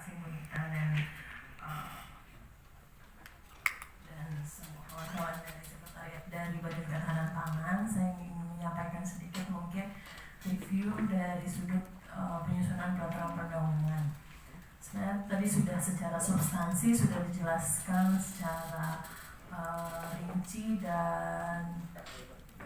kasih Bu Nita uh, dan semua kawan-kawan dari sekretariat dari Badan Ketahanan Pangan. Saya ingin menyampaikan sedikit mungkin review dari sudut penyusunan peraturan perundang-undangan. Sebenarnya tadi sudah secara substansi sudah dijelaskan secara rinci dan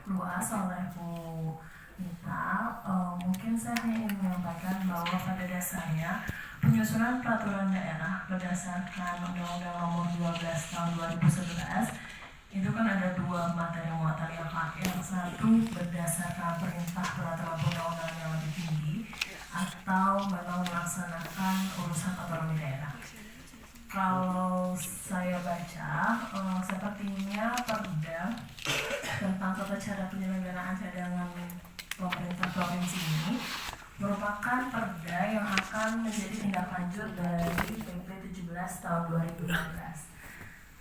luas oleh Bu Nita. Mungkin saya ingin menyampaikan bahwa pada dasarnya penyusunan peraturan daerah berdasarkan Undang-Undang Nomor 12 Tahun 2011 itu kan ada dua materi muatan yang pakai. Yang satu berdasarkan perintah peraturan perundang-undangan yang lebih tinggi atau memang melaksanakan urusan otonomi daerah. Kalau saya baca, sepertinya Perda tentang tata cara penyelenggaraan cadangan pemerintah provinsi ini merupakan perda yang akan menjadi tindak lanjut dari PP 17 tahun 2015.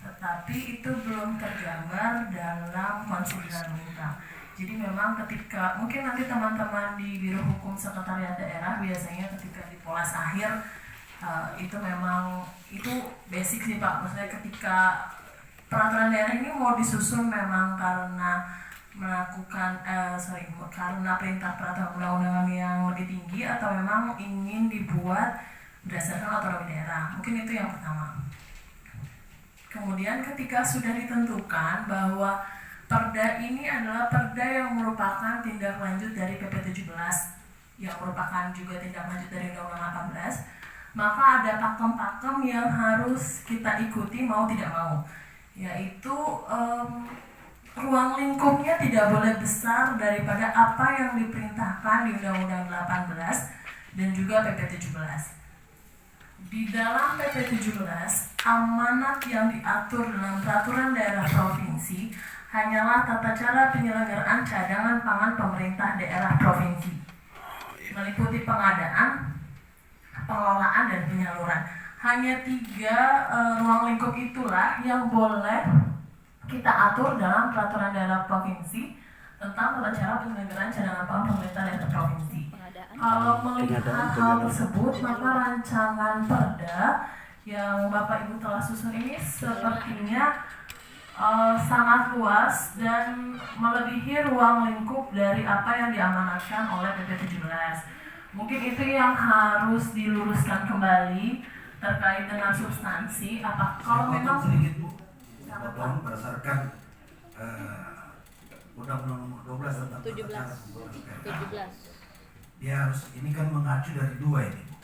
Tetapi itu belum tergambar dalam konsideran undang. Jadi memang ketika, mungkin nanti teman-teman di Biro Hukum Sekretariat Daerah biasanya ketika di polas akhir itu memang, itu basic sih Pak, maksudnya ketika peraturan daerah ini mau disusun memang karena melakukan karena perintah peraturan perundang-undangan yang lebih tinggi atau memang ingin dibuat berdasarkan otonomi daerah. Mungkin itu yang pertama. Kemudian ketika sudah ditentukan bahwa perda ini adalah perda yang merupakan tindak lanjut dari PP 17 yang merupakan juga tindak lanjut dari Undang-Undang 18, maka ada pakem-pakem yang harus kita ikuti mau tidak mau, yaitu ruang lingkupnya tidak boleh besar daripada apa yang diperintahkan di Undang-Undang 18 dan juga PP 17. Di dalam PP 17, amanat yang diatur dalam peraturan daerah provinsi hanyalah tata cara penyelenggaraan cadangan pangan pemerintah daerah provinsi, meliputi pengadaan, pengelolaan, dan penyaluran. Hanya 3 ruang lingkup itulah yang boleh kita atur dalam peraturan daerah provinsi tentang tata cara penyelenggaraan cadangan pangan pemerintah daerah provinsi. Kalau melihat hal tersebut, maka rancangan perda yang Bapak Ibu telah susun ini sepertinya sangat luas dan melebihi ruang lingkup dari apa yang diamanatkan oleh PP 17. Mungkin itu yang harus diluruskan kembali terkait dengan substansi. Apa kalau memang sedikit Bu, potong berdasarkan Undang-Undang Nomor 12 tentang 17. Dia harus, ini kan mengacu dari 2 ini Bu.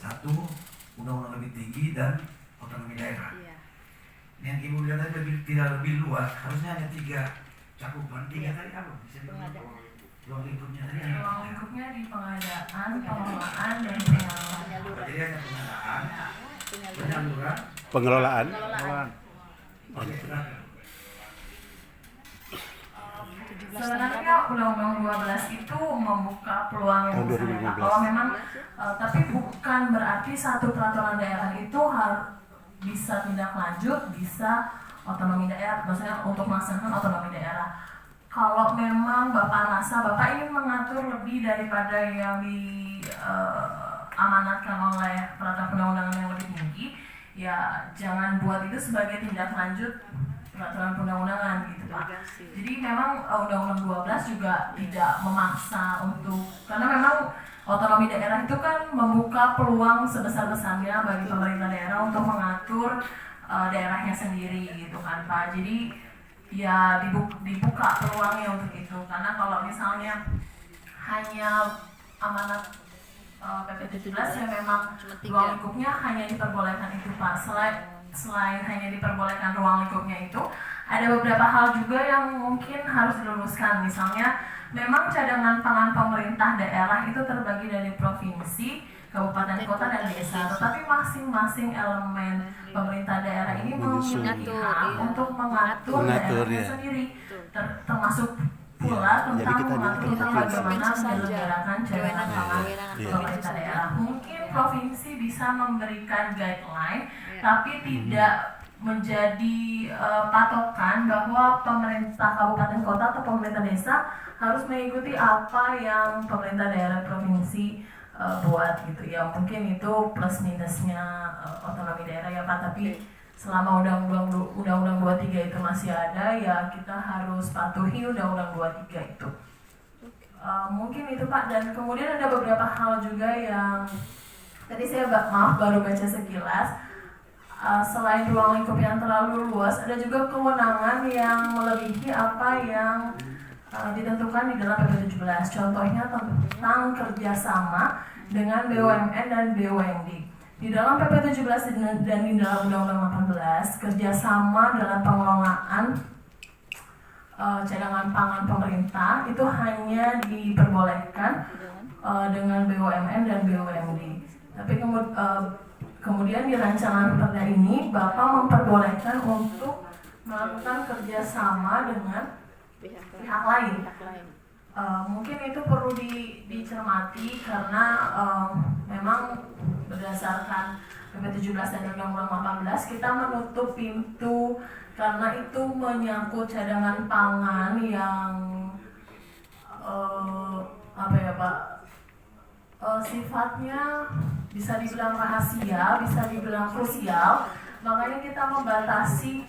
1, undang-undang lebih tinggi dan otonomi daerah. Iya. Yang Ibu lihat tadi tidak lebih luas, harusnya hanya 3 cakupan. 3 tadi apa? Bisa Pengadaan. ruang lingkupnya tadi. ruang lingkupnya di pengadaan, pengelolaan, dan penyaluran. Jadi hanya pengadaan, Penyaluran. penyaluran, Pengelolaan. Oke, silakan. Sebenarnya Undang-Undang 12 itu membuka peluang yang Tahun besar. 2015. Kalau memang, tapi bukan berarti satu peraturan daerah itu bisa tindak lanjut, bisa otonomi daerah, maksudnya untuk melaksanakan otonomi daerah. Kalau memang Bapak rasa Bapak ingin mengatur lebih daripada yang diamanatkan oleh peraturan perundang-undangan yang lebih tinggi, ya jangan buat itu sebagai tindak lanjut peraturan perundang-undangan gitu Pak. Jadi memang Undang-Undang 12 juga tidak memaksa untuk, karena memang otonomi daerah itu kan membuka peluang sebesar-besarnya bagi pemerintah daerah untuk mengatur daerahnya sendiri gitu kan Pak. Jadi ya dibuka peluangnya untuk itu, karena kalau misalnya hanya amanat PP 17 ya memang ruang lingkupnya hanya diperbolehkan itu Pak. Selain hanya diperbolehkan ruang lingkupnya itu, ada beberapa hal juga yang mungkin harus diluruskan. Misalnya, memang cadangan pangan pemerintah daerah itu terbagi dari provinsi, kabupaten, kota, dan desa. Tetapi masing-masing elemen pemerintah daerah ini memiliki hak untuk mengatur daerahnya sendiri, termasuk pula tentang mengatur bagaimana menyelenggarakan cadangan pangan pemerintah daerah. Mungkin provinsi bisa memberikan guideline, tapi tidak menjadi patokan bahwa pemerintah kabupaten kota atau pemerintah desa harus mengikuti apa yang pemerintah daerah provinsi buat gitu ya. Mungkin itu plus minusnya otonomi daerah ya Pak, tapi selama Undang-Undang 23 itu masih ada ya kita harus patuhi Undang-Undang 23 itu. Mungkin itu Pak, dan kemudian ada beberapa hal juga yang tadi saya baru baca sekilas. Selain ruang lingkup yang terlalu luas, ada juga kewenangan yang melebihi apa yang ditentukan di dalam PP 17. Contohnya tentang kerjasama dengan BUMN dan BUMD. Di dalam PP 17 dan di dalam Undang-Undang 18, kerjasama dalam pengelolaan cadangan pangan pemerintah itu hanya diperbolehkan dengan BUMN dan BUMD. Tapi kemudian di rancangan perda ini Bapak memperbolehkan untuk melakukan kerjasama dengan pihak lain. Mungkin itu perlu dicermati karena memang berdasarkan PP 17 dan Undang-Undang 18 kita menutup pintu karena itu menyangkut cadangan pangan yang apa ya Pak, sifatnya bisa dibilang rahasia, bisa dibilang krusial. Makanya kita membatasi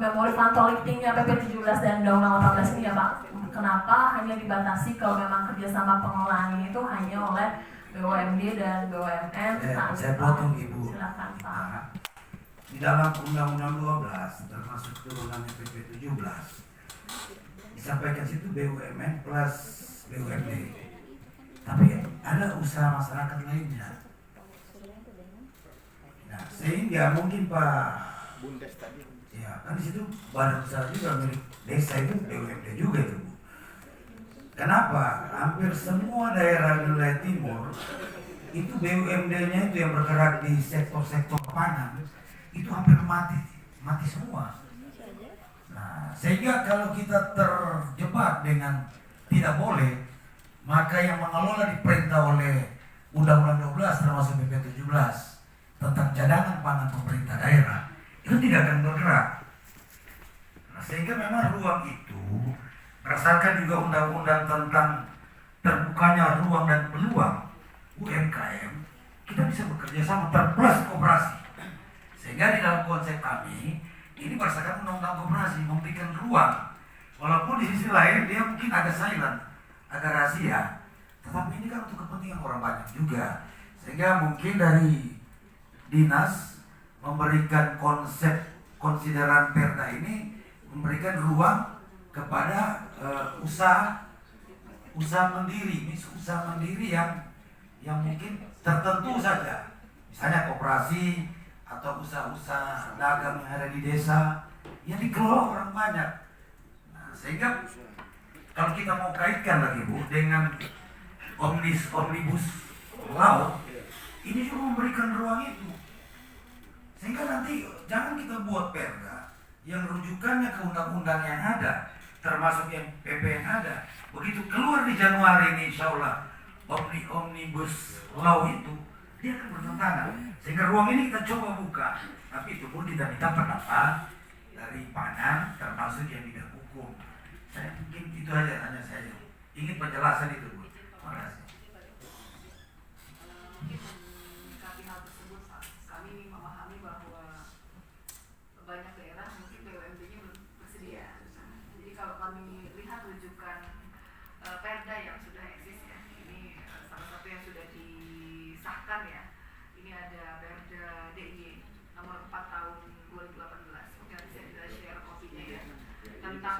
memori liftingnya PP 17 dan Undang-Undang 18 ini ya Pak. Kenapa hanya dibatasi kalau memang kerjasama pengelolaannya itu hanya oleh BUMD dan BUMN? Saya potong Ibu. Silakan Pak. Nah, di dalam Undang-Undang 12 termasuk turunannya PP 17 disampaikan situ BUMN plus BUMD. Tapi ada usaha masyarakat lainnya. Nah, sehingga mungkin Pak Bundes tadi. ya kan di situ badan usaha juga milik desa itu BUMD juga itu Bu. Kenapa? Hampir semua daerah di wilayah timur itu BUMD-nya itu yang bergerak di sektor-sektor pangan itu hampir mati semua. Nah, sehingga kalau kita terjebak dengan tidak boleh, maka yang mengelola diperintah oleh Undang-Undang 12 termasuk PP 17 tentang cadangan pangan pemerintah daerah itu tidak akan bergerak. Nah, sehingga memang ruang itu berdasarkan juga undang-undang tentang terbukanya ruang dan peluang UMKM, kita bisa bekerja sama terplus koperasi. Sehingga di dalam konsep kami ini berdasarkan undang-undang koperasi memberikan ruang, walaupun di sisi lain dia mungkin agak silent, agak rahasia, tetapi ini kan untuk kepentingan orang banyak juga. Sehingga mungkin dari dinas memberikan konsideran perda ini memberikan ruang kepada usaha mandiri yang mungkin tertentu saja, misalnya koperasi atau usaha-usaha dagang yang ada di desa yang dikelola orang banyak. Nah, sehingga kalau kita mau kaitkan lagi Bu dengan omnibus law, ini juga memberikan ruang itu. Sehingga nanti jangan kita buat perda yang rujukannya ke undang-undang yang ada, termasuk yang PP yang ada. Begitu keluar di Januari ini insya Allah omnibus law itu, dia akan bertentangan. Sehingga ruang ini kita coba buka. Tapi itu pun kita minta pendapat dari pangan, termasuk yang bidang hukum. Saya mungkin itu aja hanya saya ingin penjelasan itu Bu. Terima kasih. Menyikapi hal tersebut, kami memahami bahwa banyak daerah mungkin BUMD-nya belum bersedia. Jadi kalau kami lihat rujukan perda yang sudah eksis ya, ini salah satu yang sudah disahkan ya. Ini ada Perda DIY nomor 4 tahun 2018. Mungkin nanti saya bisa share kopinya ya, tentang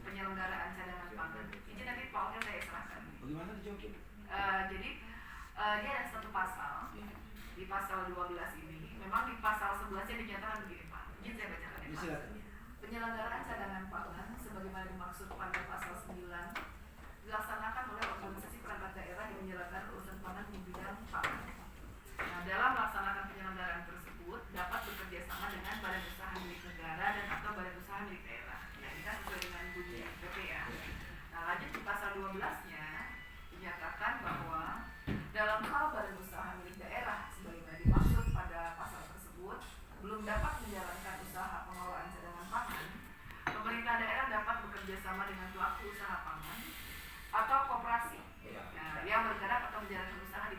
penyelenggaraan cadangan pangan. Ini nanti Paulnya saya serahkan. Bagaimana dijawabin? Jadi dia ada satu pasal di pasal 12 ini. Memang di pasal 11-nya dinyatakan begini Pak. Izin saya bacakan ya Pak. Penyelenggaraan cadangan pangan sebagaimana dimaksud pada pasal 9 dilaksanakan oleh organisasi perangkat daerah yang menjalankan urusan pangan di bidang pangan. Nah, dalam melaksanakan penyelenggaraan tersebut dapat bekerja sama dengan badan usaha milik negara dan atau badan usaha milik daerah. Ya, ini kan sesuai dengan bunyi PP ya. Nah, lanjut di pasal 12-nya dinyatakan bahwa dalam hal badan usaha milik daerah sebagaimana dimaksud pada pasal tersebut belum dapat menjalankan usaha pengelolaan cadangan pangan, pemerintah daerah dapat bekerja sama dengan pelaku usaha pangan atau koperasi yang bergerak atau menjalankan usaha di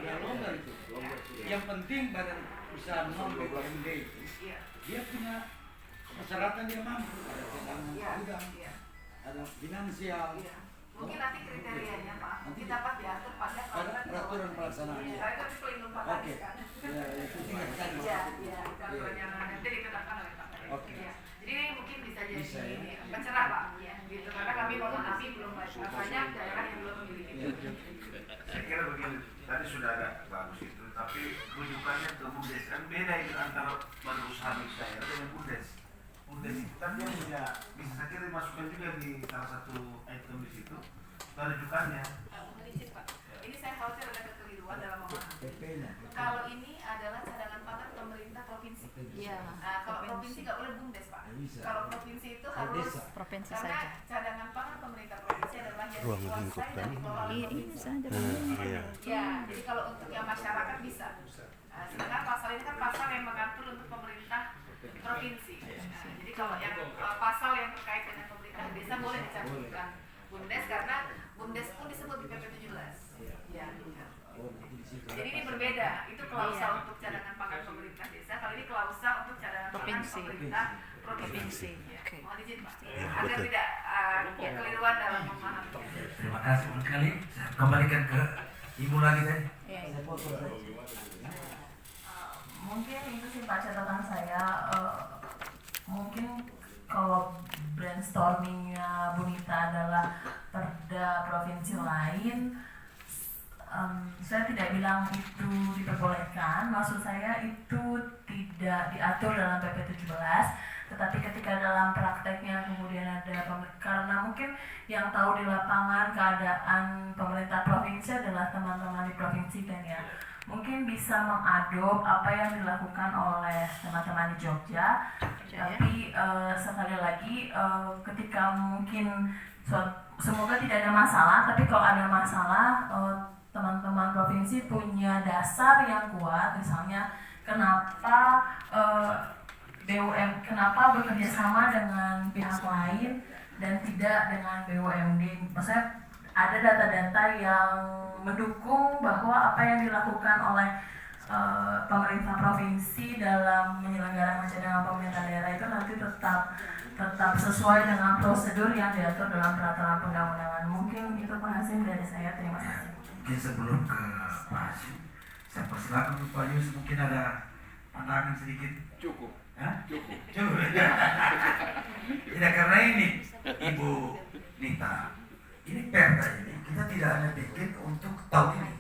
ya longgar itu. Yang penting badan usaha non BUMD itu dia punya persyaratan, dia mampu, ada cadangan gudang, ada finansial. Mungkin nanti kriterianya Pak, Nanti kita dapat diatur pada peraturan pelaksanaannya. Karena itu pelindung Pak Oke. kan. Ya, itu tinggal kita. Iya, peraturan yang nanti ditetapkan oleh Pak. Oke. Iya. Jadi ini mungkin bisa jadi Bisa, ya. pencerah Pak, gitu. Karena kami memahami belum banyak daerah yang belum memiliki. Iya. Saya kira begini, tadi sudah ada bagus itu, tapi rujukannya ke BUMDes kan beda itu antara badan usaha milik daerah dengan BUMDes. BUMDes itu kan dia punya, bisa saya kira dimasukkan juga di salah satu item di situ, rujukannya. Izin Pak, ini saya khawatir ada kekeliruan dalam memahami. PP-nya. Kalau ini adalah cadangan pangan pemerintah provinsi. Iya. Nah, kalau provinsi nggak boleh BUMDes Pak. Bisa. Kalau provinsi itu Kalau harus desa. Provinsi karena saja. cadangan pangan pemerintah provinsi adalah yang Ruang dikuasai lingkup, dan kan? dikelola oleh Ini provinsi. saja. Iya. Ya, jadi kalau untuk yang masyarakat bisa. Nah, sedangkan pasal ini kan pasal yang mengatur untuk pemerintah provinsi. Nah, jadi kalau yang pasal yang terkait dengan pemerintah desa boleh dicantumkan BUMDes karena BUMDes pun disebut di PP 17. Ya. Oh, jadi di situ. Jadi ini berbeda. Itu klausa Iya. untuk cadangan pangan pemerintah desa. Kalau ini klausa untuk cadangan pangan Provinsi. pemerintah Provinsi. provinsi. Ya. Oke. Mohon izin Pak. Agar tidak kekeliruan dalam memahami. Terima kasih sekali. Saya kembalikan ke Ibu lagi tadi. Iya. Saya potong. Mungkin itu sih Pak catatan saya. Mungkin kalau brainstormingnya Bu Nita adalah perda provinsi lain, saya tidak bilang itu diperbolehkan. Maksud saya itu tidak diatur dalam PP 17, tetapi ketika dalam prakteknya kemudian ada karena mungkin yang tahu di lapangan keadaan pemerintah provinsi adalah teman-teman di provinsi kan ya. Mungkin bisa mengadop apa yang dilakukan oleh teman-teman di Jogja, tapi sekali lagi ketika mungkin semoga tidak ada masalah, tapi kalau ada masalah teman-teman provinsi punya dasar yang kuat, misalnya kenapa kenapa bekerja sama dengan pihak lain dan tidak dengan BUMD. Maksudnya ada data-data yang mendukung bahwa apa yang dilakukan oleh pemerintah provinsi dalam menyelenggarakan cadangan pemerintah daerah itu nanti tetap sesuai dengan prosedur yang diatur dalam peraturan perundang-undangan. Mungkin itu Pak Hasim dari saya. Terima kasih. Mungkin sebelum ke Pak Hasim, saya persilakan Pak Yus, mungkin ada pandangan sedikit. Cukup. Hah? Cukup. Coba. Tidak, karena ini Ibu Nita, ini perda ini kita tidak hanya bikin untuk tahun ini.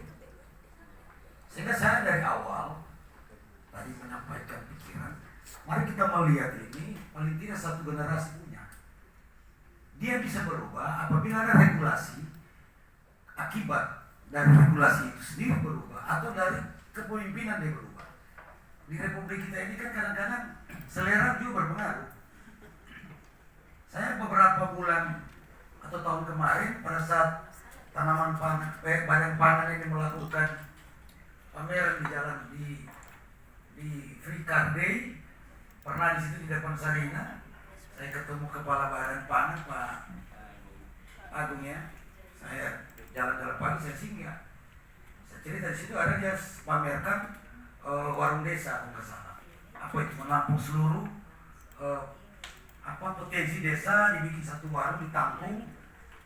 Sehingga saya dari awal tadi menyampaikan pikiran, mari kita melihat ini paling tidak satu generasi punya. Dia bisa berubah apabila ada regulasi, akibat dari regulasi itu sendiri berubah atau dari kepemimpinan dia berubah. Di Republik kita ini kan kadang-kadang selera juga berpengaruh. Saya beberapa bulan atau tahun kemarin pada saat tanaman pangan, badan pangan ini melakukan pameran di jalan di Free Car Day, pernah di situ di depan Sarina, saya ketemu kepala badan pangan Pak Agung ya, saya jalan-jalan pagi saya singgah, saya cerita di situ ada dia pamerkan warung desa ke sana, apa itu menampung seluruh potensi desa, dibikin satu warung ditampung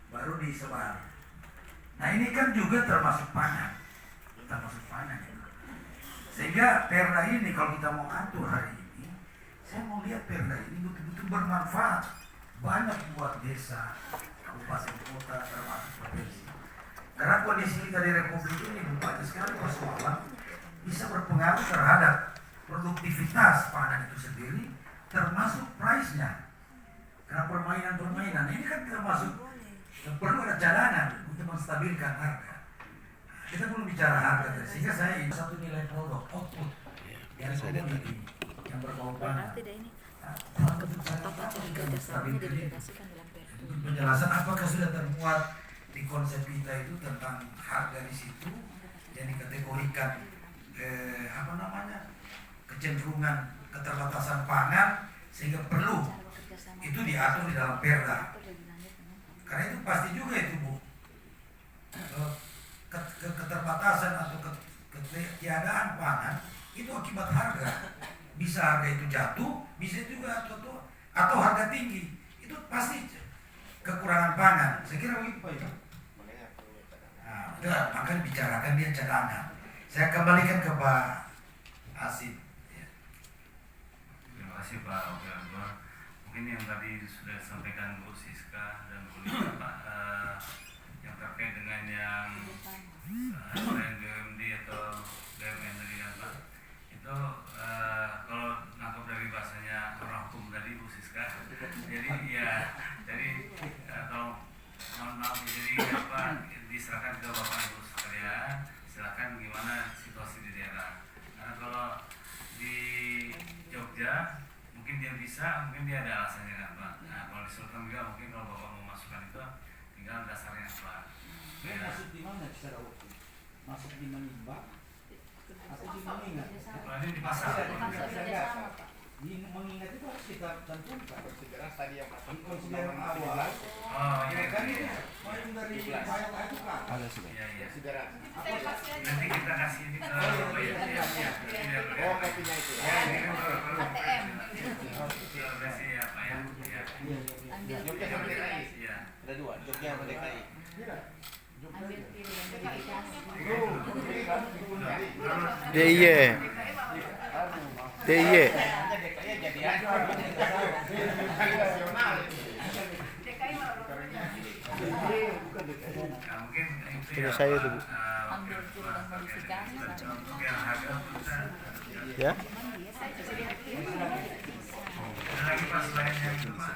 baru disebar. Nah ini kan juga termasuk pangan itu. Sehingga perda ini kalau kita mau atur hari ini, saya mau lihat perda ini betul-betul bermanfaat banyak buat desa, kabupaten, kota, termasuk provinsi. Karena kondisi kita di Republik ini banyak sekali persoalan bisa berpengaruh terhadap produktivitas pangan itu sendiri, termasuk price-nya. Karena permainan ini kan termasuk perlu ada cadangan untuk menstabilkan harga. Kita belum bicara harga, sehingga saya ini satu nilai produk output yang komoditi yang berbau pangan. Tidak ini. Apa Kerjasamanya didedikasikan dalam perda. penjelasan apakah sudah termuat di konsep kita itu tentang harga di situ yang dikategorikan kecenderungan keterbatasan pangan sehingga perlu itu diatur di dalam perda. Karena itu pasti juga itu Bu, keterbatasan atau ketiadaan pangan itu akibat harga. Bisa harga itu jatuh, bisa juga atau harga tinggi. Itu pasti kekurangan pangan. Saya kira begitu Pak Ito. Nah, udah, maka bicarakan dia cadangan. Saya kembalikan ke Pak Asim. Terima kasih Pak Ogianto. Mungkin yang tadi sudah disampaikan Bu Siska dan Bu Lisa, Pak, yang terkait dengan yang BUMD atau BUMN tadi kan Pak, itu kalau nangkep dari bahasanya orang hukum tadi Bu Siska, jadi kalau mohon maaf, jadi apa diserahkan ke Bapak Ibu sekalian, silakan gimana situasi di daerah. Karena kalau di Jogja mungkin dia bisa, mungkin dia ada alasannya kan Pak. Nah kalau di Sultan juga mungkin kalau Bapak mau masukkan itu tinggal dasarnya apa. Dia masuk di mana secara hukum? Masuk di Menimba atau di Mengingat? Kalau ini di pasar. Di Mengingat itu harus kita tentukan. Konsideran tadi yang Di konsideran awal. Oh iya Kan iya. ini poin dari bayar itu kan. Iya iya. konsideran. Nanti kita kasih ini ke Bapak ya. Oh, kopinya itu. Ya, ini kan kalau ATM. versi apa ya? Iya. Jogja sama DKI. Iya. Ada dua, Jogja sama DKI. Ambil pilih yang dari DIY. DIY. DKI jadi aja. Nasional. Nah, mungkin itu Punya ya, saya Pak, tuh, Bu. ambil turunan modifikasi. untuk yang harga kita Ya. ada lagi Pak selain yang itu Pak.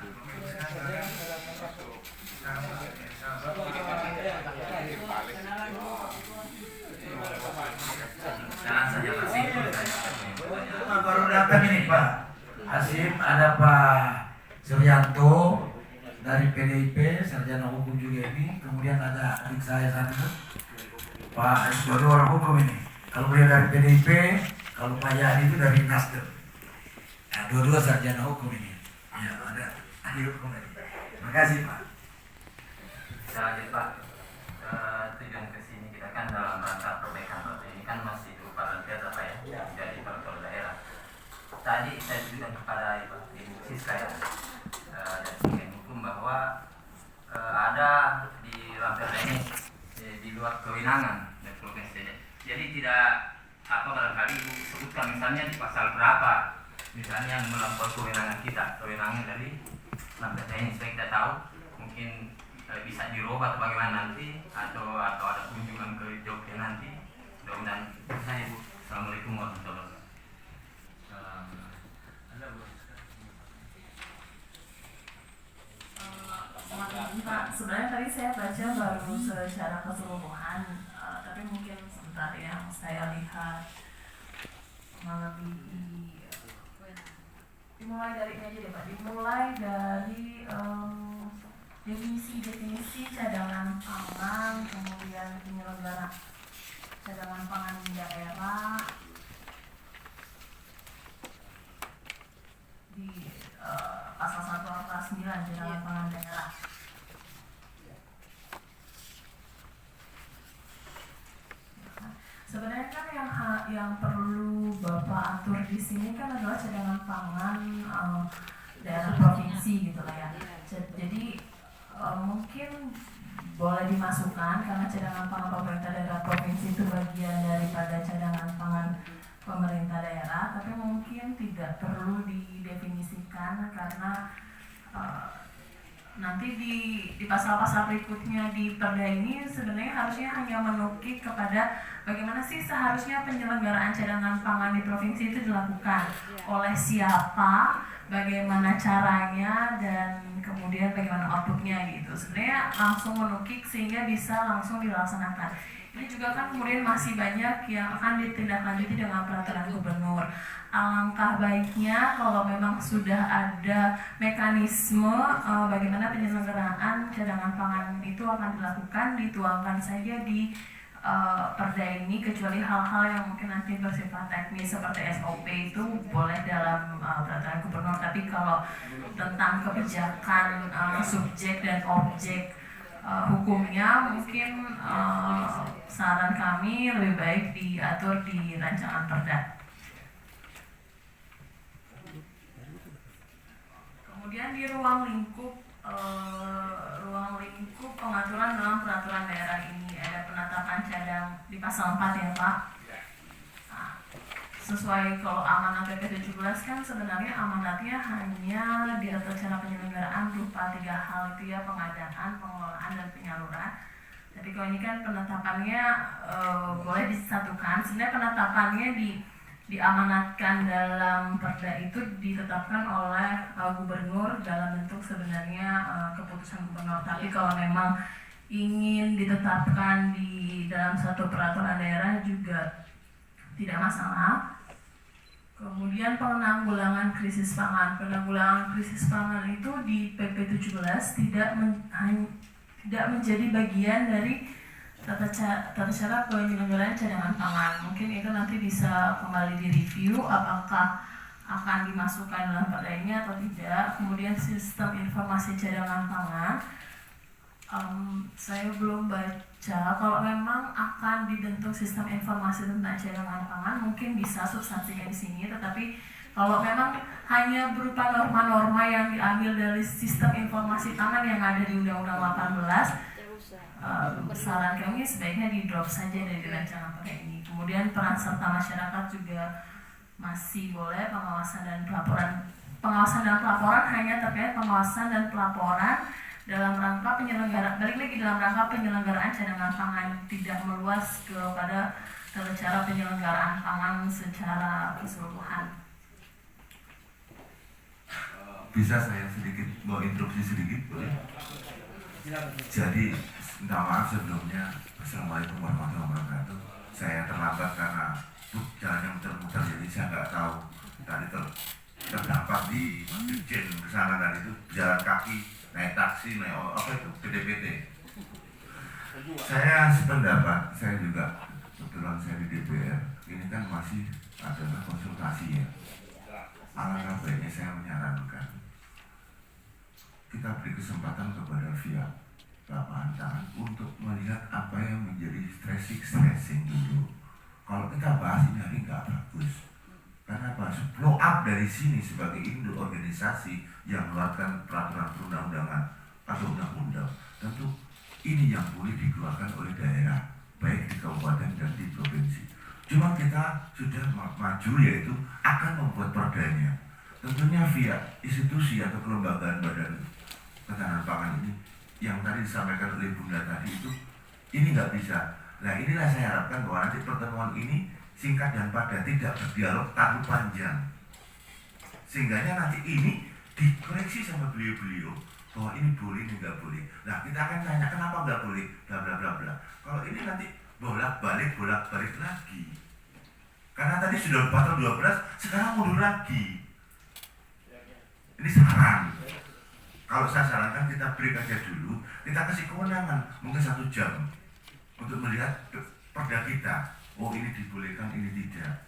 Jalan saja Pak sih. Baru datang ini Pak Asim, ada Pak Suryanto dari PDIP, sarjana hukum juga ini. Kemudian ada adik saya satu Pak dua orang hukum ini. Kalau beliau dari PDIP, kalau Pak Yani itu dari Nasdem. Nah, dua-dua sarjana hukum ini. Ya, ada ahli hukum ini. Terima kasih Pak. Saya lanjut Pak, tujuan kesini kita kan dalam rangka perbaikan kota ini kan masih berupa lantian apa ya, jadi peraturan daerah. Tadi saya tunjukkan kepada Ibu Siska ya, dan tim hukum bahwa ada di Lampir ini di luar kewenangan dari provinsi. Jadi tidak apa barangkali Ibu sebutkan misalnya di pasal berapa, misalnya yang melampaui kewenangan kita, kewenangan dari Lampir ini supaya kita tahu mungkin bisa dirubah atau bagaimana nanti atau ada kunjungan ke Jogja nanti. Mudah-mudahan saya Bu. Assalamualaikum warahmatullahi wabarakatuh. Ada Bu. Pak, sebenarnya tadi saya baca baru secara keseluruhan, tapi mungkin sebentar yang saya lihat melebihi. Dimulai dari ini aja deh Pak, dimulai dari definisi cadangan pangan, kemudian penyelenggara cadangan pangan di daerah di pasal 1 angka 9 cadangan pangan daerah. Sebenarnya kan yang perlu Bapak atur di sini kan adalah cadangan pangan daerah provinsi gitu lah ya. Jadi mungkin boleh dimasukkan karena cadangan pangan pemerintah daerah provinsi itu bagian daripada cadangan pangan pemerintah daerah, tapi mungkin tidak perlu didefinisikan karena nanti di pasal-pasal berikutnya di perda ini sebenarnya harusnya hanya menukik kepada bagaimana sih seharusnya penyelenggaraan cadangan pangan di provinsi itu dilakukan, oleh siapa, bagaimana caranya, dan kemudian bagaimana outputnya gitu. Sebenarnya langsung menukik sehingga bisa langsung dilaksanakan. Ini juga kan kemudian masih banyak yang akan ditindaklanjuti dengan peraturan gubernur. Alangkah baiknya kalau memang sudah ada mekanisme bagaimana penyelenggaraan cadangan pangan itu akan dilakukan, dituangkan saja di perda ini, kecuali hal-hal yang mungkin nanti bersifat teknis seperti SOP itu boleh dalam peraturan gubernur. Tapi kalau tentang kebijakan subjek dan objek hukumnya mungkin saran kami lebih baik diatur di rancangan perda. Kemudian di ruang lingkup pengaturan dalam peraturan daerah ini ada penetapan cadang di pasal 4 ya Pak. Nah, sesuai kalau amanat PP 17 kan sebenarnya amanatnya hanya di atur cara penyelenggaraan berupa 3 hal itu ya, pengadaan, pengelolaan, dan penyaluran. Tapi kalau ini kan penetapannya boleh disatukan. Sebenarnya penetapannya diamanatkan dalam perda itu ditetapkan oleh gubernur dalam bentuk sebenarnya keputusan gubernur. Tapi kalau memang ingin ditetapkan di dalam satu peraturan daerah juga tidak masalah. Kemudian penanggulangan krisis pangan. Penanggulangan krisis pangan itu di PP 17 tidak menjadi bagian dari tata cara penyelenggaraan cadangan pangan. Mungkin itu nanti bisa kembali direview apakah akan dimasukkan dalam perda ini atau tidak. Kemudian sistem informasi cadangan pangan, saya belum baca. Kalau memang akan dibentuk sistem informasi tentang cadangan pangan, mungkin bisa substansinya di sini. Tetapi kalau memang hanya berupa norma-norma yang diambil dari sistem informasi pangan yang ada di Undang-Undang 18, saran kami sebaiknya di drop saja dari rancangan perda ini. Kemudian peran serta masyarakat juga masih boleh. Pengawasan dan pelaporan hanya terkait pengawasan dan pelaporan dalam rangka penyelenggaraan, balik lagi dalam rangka penyelenggaraan cadangan pangan, tidak meluas kepada tata cara penyelenggaraan pangan secara keseluruhan. Bisa saya sedikit mau interupsi sedikit boleh? Jadi minta maaf sebelumnya. Assalamualaikum warahmatullahi wabarakatuh. Saya terlambat karena jalannya muter-muter, jadi saya nggak tahu tadi terdapat di Dirjen kesana tadi itu jalan kaki, naik taksi, naik apa itu PT. Saya sependapat, saya juga kebetulan saya di DPR. Ini kan masih adalah konsultasi ya. Alangkah baiknya saya menyarankan kita beri kesempatan kepada via lapangan tangan untuk melihat apa yang menjadi stressing dulu. Kalau kita bahas ini hari nggak bagus. Karena apa? Blow up dari sini sebagai induk organisasi yang mengeluarkan peraturan perundang-undangan atau undang-undang, tentu ini yang boleh dikeluarkan oleh daerah, baik di kabupaten dan di provinsi. Cuma kita sudah maju, yaitu akan membuat perdanya. Tentunya via institusi atau kelembagaan badan ketahanan pangan ini yang tadi disampaikan oleh Bunda tadi itu, ini nggak bisa. Nah inilah saya harapkan bahwa nanti pertemuan ini singkat dan padat, tidak berdialog terlalu panjang, sehingganya nanti ini dikoreksi sama beliau-beliau bahwa ini boleh, ini nggak boleh. Nah kita akan tanya kenapa nggak boleh, bla bla bla bla. Kalau ini nanti bolak-balik lagi, karena tadi sudah pasal 12, sekarang mundur lagi. Ini saran. Kalau saya sarankan kita break aja dulu, kita kasih kewenangan mungkin 1 jam untuk melihat perda kita. Oh ini dibolehkan, ini tidak.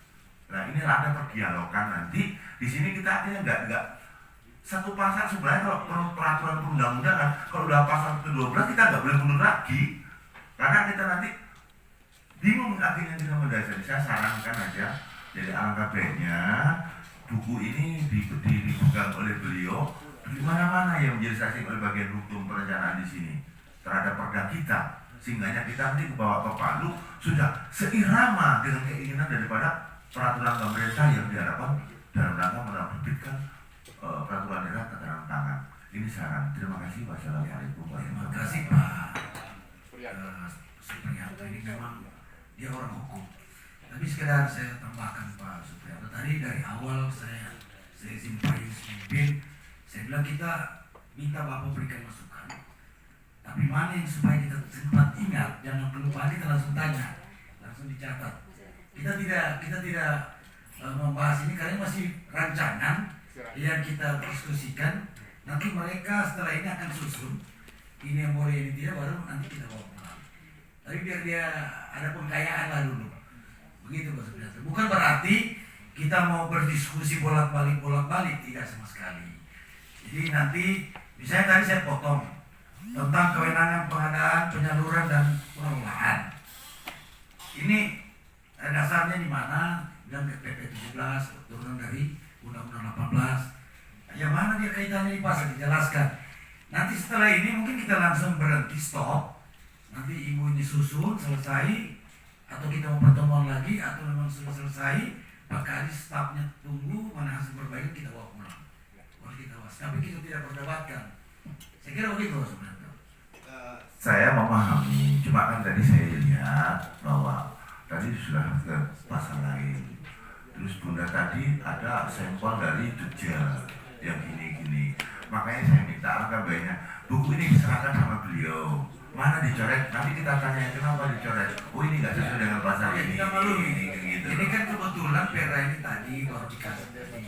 Nah ini ada perdialogan nanti. Di sini kita akhirnya nggak satu pasal. Sebenarnya kalau peraturan perundang-undangan, kalau udah pasal ke-12 kita nggak boleh mundur lagi, karena kita nanti bingung akhirnya kita mendasari. Saya sarankan aja, jadi alangkah baiknya buku ini dipegang oleh beliau. Di mana-mana yang menjadi saksi oleh bagian hukum perencanaan di sini terhadap perda kita, sehingga kita nanti bawa ke Palu sudah seirama dengan keinginan daripada peraturan pemerintah yang diharapkan dalam rangka menerbitkan peraturan daerah ketahanan pangan. Ini saran. Terima kasih. Wassalamualaikum warahmatullahi wabarakatuh. Terima kasih Pak Supriyanto. Ini memang dia orang hukum. Tapi sekedar saya tambahkan Pak Supriyanto, tadi dari awal saya izin Pak Yus mimpin, saya bilang kita minta Bapak berikan masukan. Tapi mana yang supaya kita sempat ingat, jangan lupa kita langsung tanya, langsung dicatat. Kita tidak membahas ini karena masih rancangan yang kita diskusikan. Nanti mereka setelah ini akan susun ini yang boleh, ini tidak, baru nanti kita bawa pulang. Tapi biar dia ada pengkayaan lah dulu. Begitu Pak Supriyanto. Bukan berarti kita mau berdiskusi bolak-balik, tidak sama sekali. Jadi nanti, misalnya tadi saya potong tentang kewenangan pengadaan, penyaluran dan pengelolaan. Ini dasarnya di mana? Dan PP 17 turunan dari Undang-Undang 18. Yang mana dia kaitannya di pasal dijelaskan. Nanti setelah ini mungkin kita langsung berhenti stop. Nanti ibu ini susun selesai, atau kita mau pertemuan lagi, atau memang sudah selesai. Pak Kadis stafnya tunggu, mana hasil perbaikan kita bawa pulang. Baru kita was. Tapi kita tidak perdebatkan. Saya kira begitu sebenarnya. Saya memahami, cuma kan tadi saya lihat bahwa tadi sudah ke pasal lain. Terus Bunda tadi ada sampel dari Jogja yang gini-gini. Makanya saya minta AKB-nya, buku ini diserahkan sama beliau. Mana dicoret? Nanti kita tanya kenapa dicoret. Oh ini nggak sesuai dengan pasal ini. Gitu. Ini kan kebetulan Pera ini tadi baru dikasih tadi.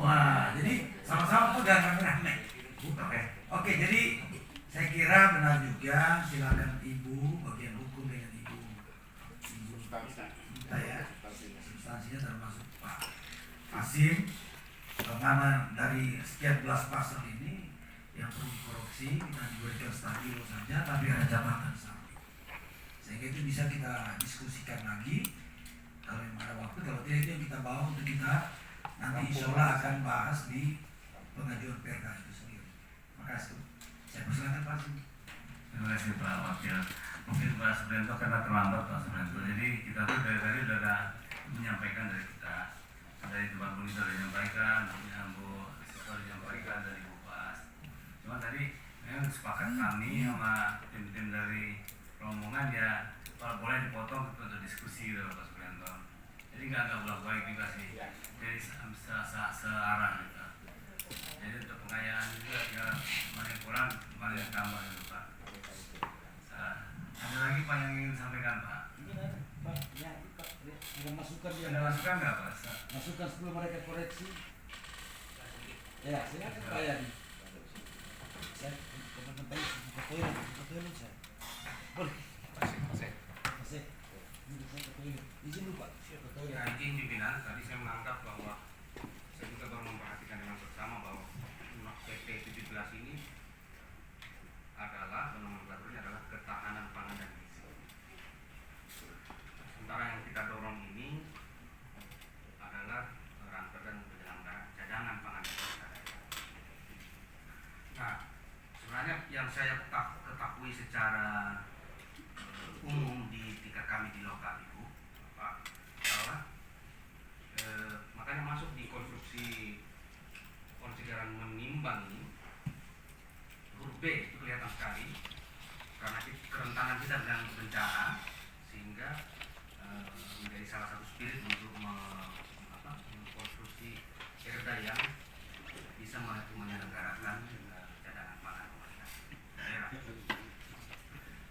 Wah, jadi sama-sama tuh gak rame. Oke, jadi saya kira benar juga. Silakan Ibu, bagian hukum dengan Ibu minta ya. Substansinya termasuk Pak Asim. Karena dari sekian belas pasal ini yang perlu dikoreksi kita diberikan stabilo saja, tapi ada catatan samping. Sehingga itu bisa kita diskusikan lagi. Kalau memang ada waktu, kalau tidak itu yang kita bawa untuk kita nanti insya Allah akan bahas di pengajuan perda itu sendiri. Terima kasih. Saya persilakan Pak Asim. Terima kasih Pak Wakil. Mungkin Pak Suprianto karena terlambat Pak Suprianto. Jadi kita tuh dari tadi sudah ada menyampaikan dari kita. Dari Dewan Puni sudah menyampaikan, Bu sudah menyampaikan dari Bu Pas. Cuma tadi memang sepakat kami sama tim-tim dari rombongan ya kalau boleh dipotong untuk diskusi gitu Pak Suprianto. Jadi nggak bolak-balik juga sih. Jadi searah gitu. Jadi untuk pengayaan juga ya mana yang kurang, mana yang tambah gitu Pak. Ada lagi Pak yang ingin sampaikan Pak? Pak, ya, Pak, ada masukan dia. Ada masukan nggak Pak? Masukan sebelum mereka koreksi. Ya, silakan Pak Yani. Saya teman-teman buka toilet saya. Boleh. Masih. Ini saya ke toilet. Izin dulu Pak. Ke toilet. Nah, izin pimpinan, tadi saya menangkap bahwa saya juga baru memperhatikan dengan bersama bahwa PP 17 ini adalah nomenklaturnya adalah ketahanan pangan dan gizi. Sementara yang kita dorong ini adalah ranper dan penyelenggara cadangan pangan dan gizi. Nah, sebenarnya yang saya ketahui secara umum di tingkat kami di lokal itu, Pak, bahwa makanya masuk di konstruksi konsideran menimbang ini huruf B itu kelihatan sekali karena kerentanan kita dengan bencana sehingga menjadi salah satu spirit untuk mengkonstruksi perda yang bisa menyelenggarakan cadangan pangan daerah.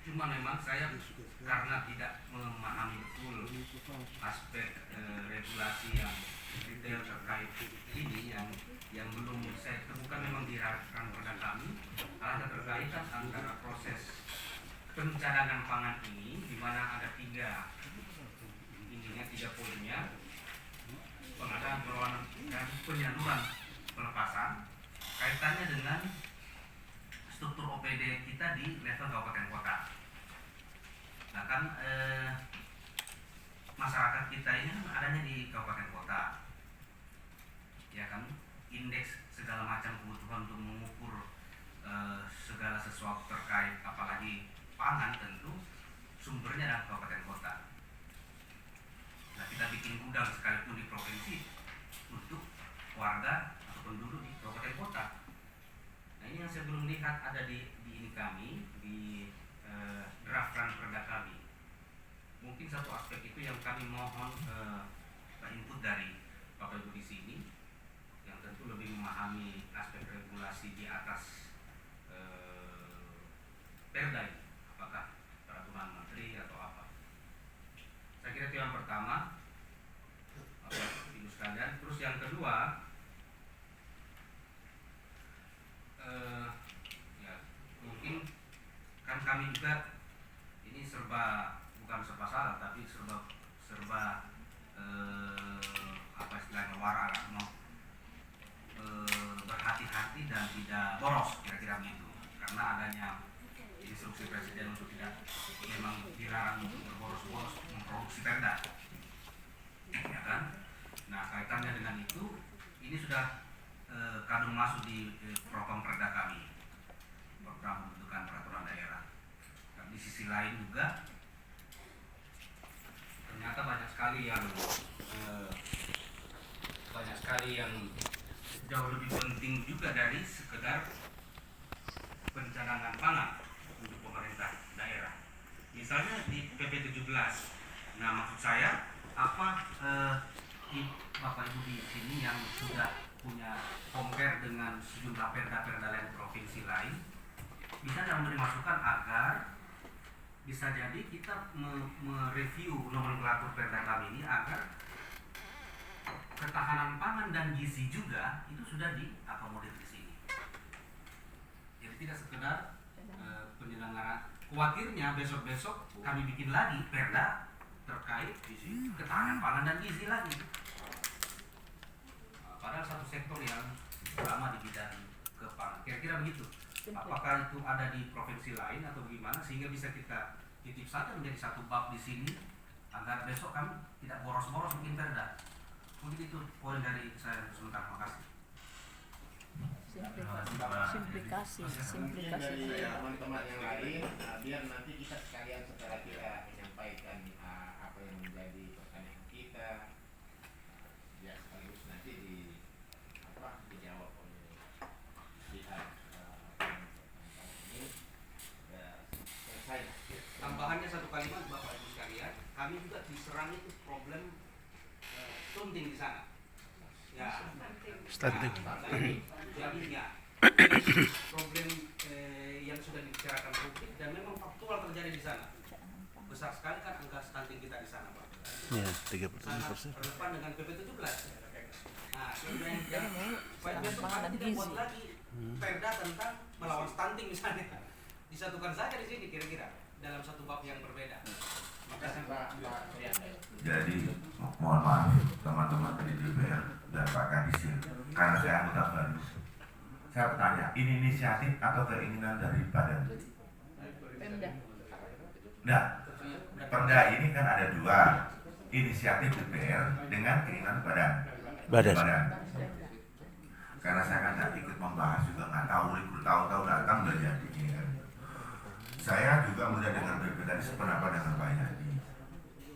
Cuma memang saya karena tidak memahami betul aspek regulasi yang detail terkait ini yang belum saya temukan memang di rekan-rekan kami ada keterkaitan antara proses pencadangan pangan ini di mana ada tiga poinnya: pengadaan, pengelolaan dan penyaluran pelepasan, kaitannya dengan struktur OPD kita di level kabupaten kota. Nah kan masyarakat kita ini kan adanya di kabupaten kota, ya kan, indeks segala macam kebutuhan untuk mengukur segala sesuatu terkait apalagi pangan tentu sumbernya adalah kabupaten kota. Nah kita bikin gudang sekalipun di provinsi untuk warga atau penduduk di kabupaten kota. Nah ini yang saya belum lihat ada di ini kami di draft ranperda kami. Mungkin satu aspek itu yang kami mohon input dari Bapak Ibu di sini yang tentu lebih memahami aspek regulasi di atas perda ini, apakah peraturan menteri atau apa. Saya kira itu yang pertama, Bapak Ibu sekalian. Terus yang kedua, ya mungkin kan kami juga ini bukan serba salah, tapi serba apa istilahnya wara, berhati-hati dan tidak boros kira-kira begitu, karena adanya ini sudah kadung masuk di program perda kami, program pembentukan peraturan daerah. Dan di sisi lain juga ternyata banyak sekali yang jauh lebih penting juga dari sekedar pencadangan pangan untuk pemerintah daerah. Misalnya di PP 17. Nah, maksud saya apa Bapak Ibu di sini yang sudah punya compare dengan sejumlah perda-perda lain provinsi lain, bisa nggak memberi masukan agar bisa jadi kita mereview nomenklatur perda kami ini agar ketahanan pangan dan gizi juga itu sudah diakomodir di sini. Jadi tidak sekedar penyelenggaraan. Khawatirnya besok-besok kami bikin lagi perda terkait gizi, ketahanan pangan dan gizi lagi. Padahal satu sektor yang lama di bidang kepangan. Kira-kira begitu. Apakah itu ada di provinsi lain atau bagaimana sehingga bisa kita titip saja menjadi satu bab di sini agar besok kami tidak boros-boros bikin perda. Mungkin itu poin dari saya sementara. Terima kasih. Simplikasi. Dari teman-teman yang lain, biar nanti kita sekalian setelah kita menyampaikan apa yang menjadi pertanyaan kita, ya sekaligus nanti dijawab oleh pihak ini. Ya, selesai. Tambahannya satu kalimat Bapak Ibu sekalian, kami juga diserang itu problem stunting di sana. Ya, Stunting. Jadi ya, problem yang sudah dibicarakan publik dan memang faktual terjadi di sana. Besar sekali kan angka stunting kita di sana, Pak. Ya, Sangat 37%. relevan dengan PP 17. Nah, Jadi mau supaya besok pangan dan kami tidak buat gizi. lagi perda tentang melawan stunting misalnya. Disatukan saja di sini kira-kira dalam satu bab yang berbeda. Makasih Pak. Jadi mohon maaf teman-teman dari DPR dan Pak Kadisir, karena saya anggota baru. Saya bertanya, ini inisiatif atau keinginan dari badan? Pemda. Nah, perda ini kan ada dua, inisiatif DPR dengan keinginan badan. Karena saya kan tidak ikut membahas juga, nggak tahu bertahun-tahun datang udah jadi ini kan. Saya juga mudah dengan BP tadi sependapat dengan Pak Yadi.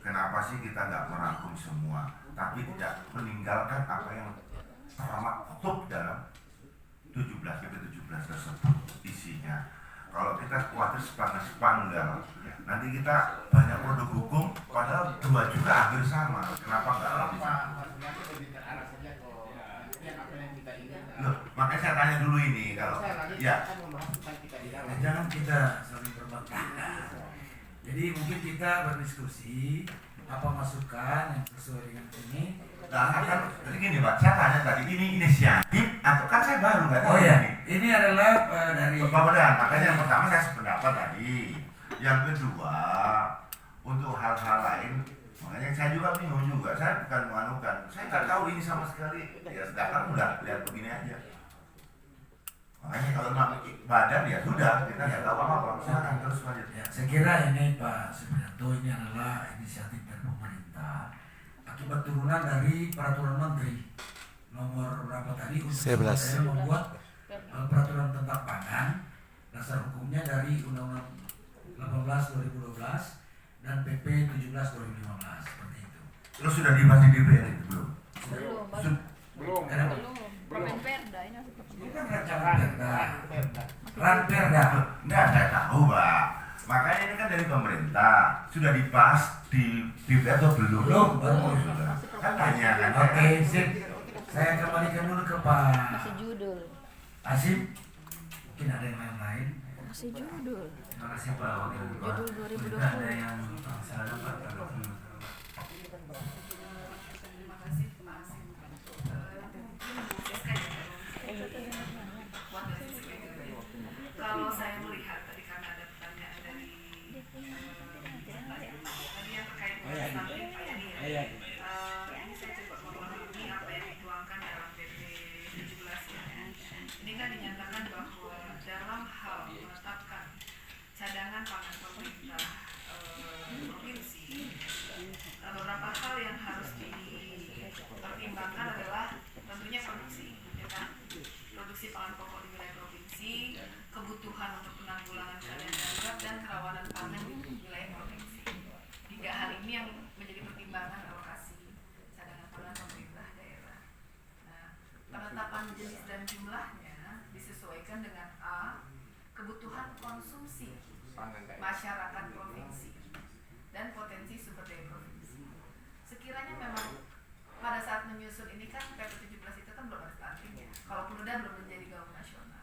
Kenapa sih kita nggak merangkum semua, tapi tidak meninggalkan apa yang termaktub dalam 17 tersebut isinya. Kalau kita khawatir sepanggal, nanti kita banyak produk hukum, padahal dua juga hampir sama. Kenapa nggak lebih satu? Loh, makanya saya tanya dulu ini kalau ya. Jangan kita saling berbagi. Jadi mungkin kita berdiskusi apa masukan yang sesuai dengan ini. Nah, kan jadi gini Pak, saya tanya tadi ini inisiatif atau kan saya baru nggak tahu. Oh ya, ini adalah dari Bapak, makanya yang pertama saya sependapat tadi. Yang kedua untuk hal-hal lain, makanya saya juga bingung juga. Saya bukan menganukan, saya nggak tahu ini sama sekali. Ya sedangkan udah lihat begini aja. Makanya kalau badan ya sudah, kita nggak tahu apa-apa. Silakan terus lanjut. ya, saya kira ini Pak Supriyanto ini adalah inisiatif dari pemerintah akibat turunan dari peraturan menteri nomor berapa tadi untuk 11. daerah membuat peraturan tentang pangan. Dasar hukumnya dari Undang-Undang 18 2012 dan PP 17 2015 seperti itu. Terus sudah dibahas di DPR itu belum? Kenapa? Permen perda ini masih Ini kan rancangan perda. Ranperda. Enggak, saya tahu Pak. Makanya ini kan dari pemerintah sudah dibahas di DPR atau belum? Belum, baru Oh, sudah. Kan tanya kan. Oke, sip. Saya kembalikan dulu ke Pak masih judul. Asim. Mungkin ada yang lain. Masih judul. Terima kasih Pak Wakil Ketua. Judul 2020. Ada yang silakan Pak. Terima kasih Pak Asim. Kalau saya melihat tadi karena ada pertanyaan dari tadi yang terkait dengan stunting Pak Yani ya. Ini saya coba memahami apa yang dituangkan dalam PP 17 ya. Ini kan dinyatakan bahwa dalam hal menetapkan cadangan pangan pemerintah provinsi, beberapa hal yang harus dipertimbangkan adalah tentunya konsumsi pangan pokok di wilayah provinsi, kebutuhan untuk penanggulangan keadaan darurat, dan kerawanan pangan di wilayah provinsi. 3 hal ini yang menjadi pertimbangan alokasi cadangan pangan pemerintah daerah. Nah, penetapan jenis dan jumlahnya disesuaikan dengan A. Kebutuhan konsumsi masyarakat provinsi dan potensi sumber daya provinsi. Sekiranya memang pada saat menyusun ini kan PP 17 itu kan belum ada stunting ya. Kalaupun udah belum menjadi gaung nasional.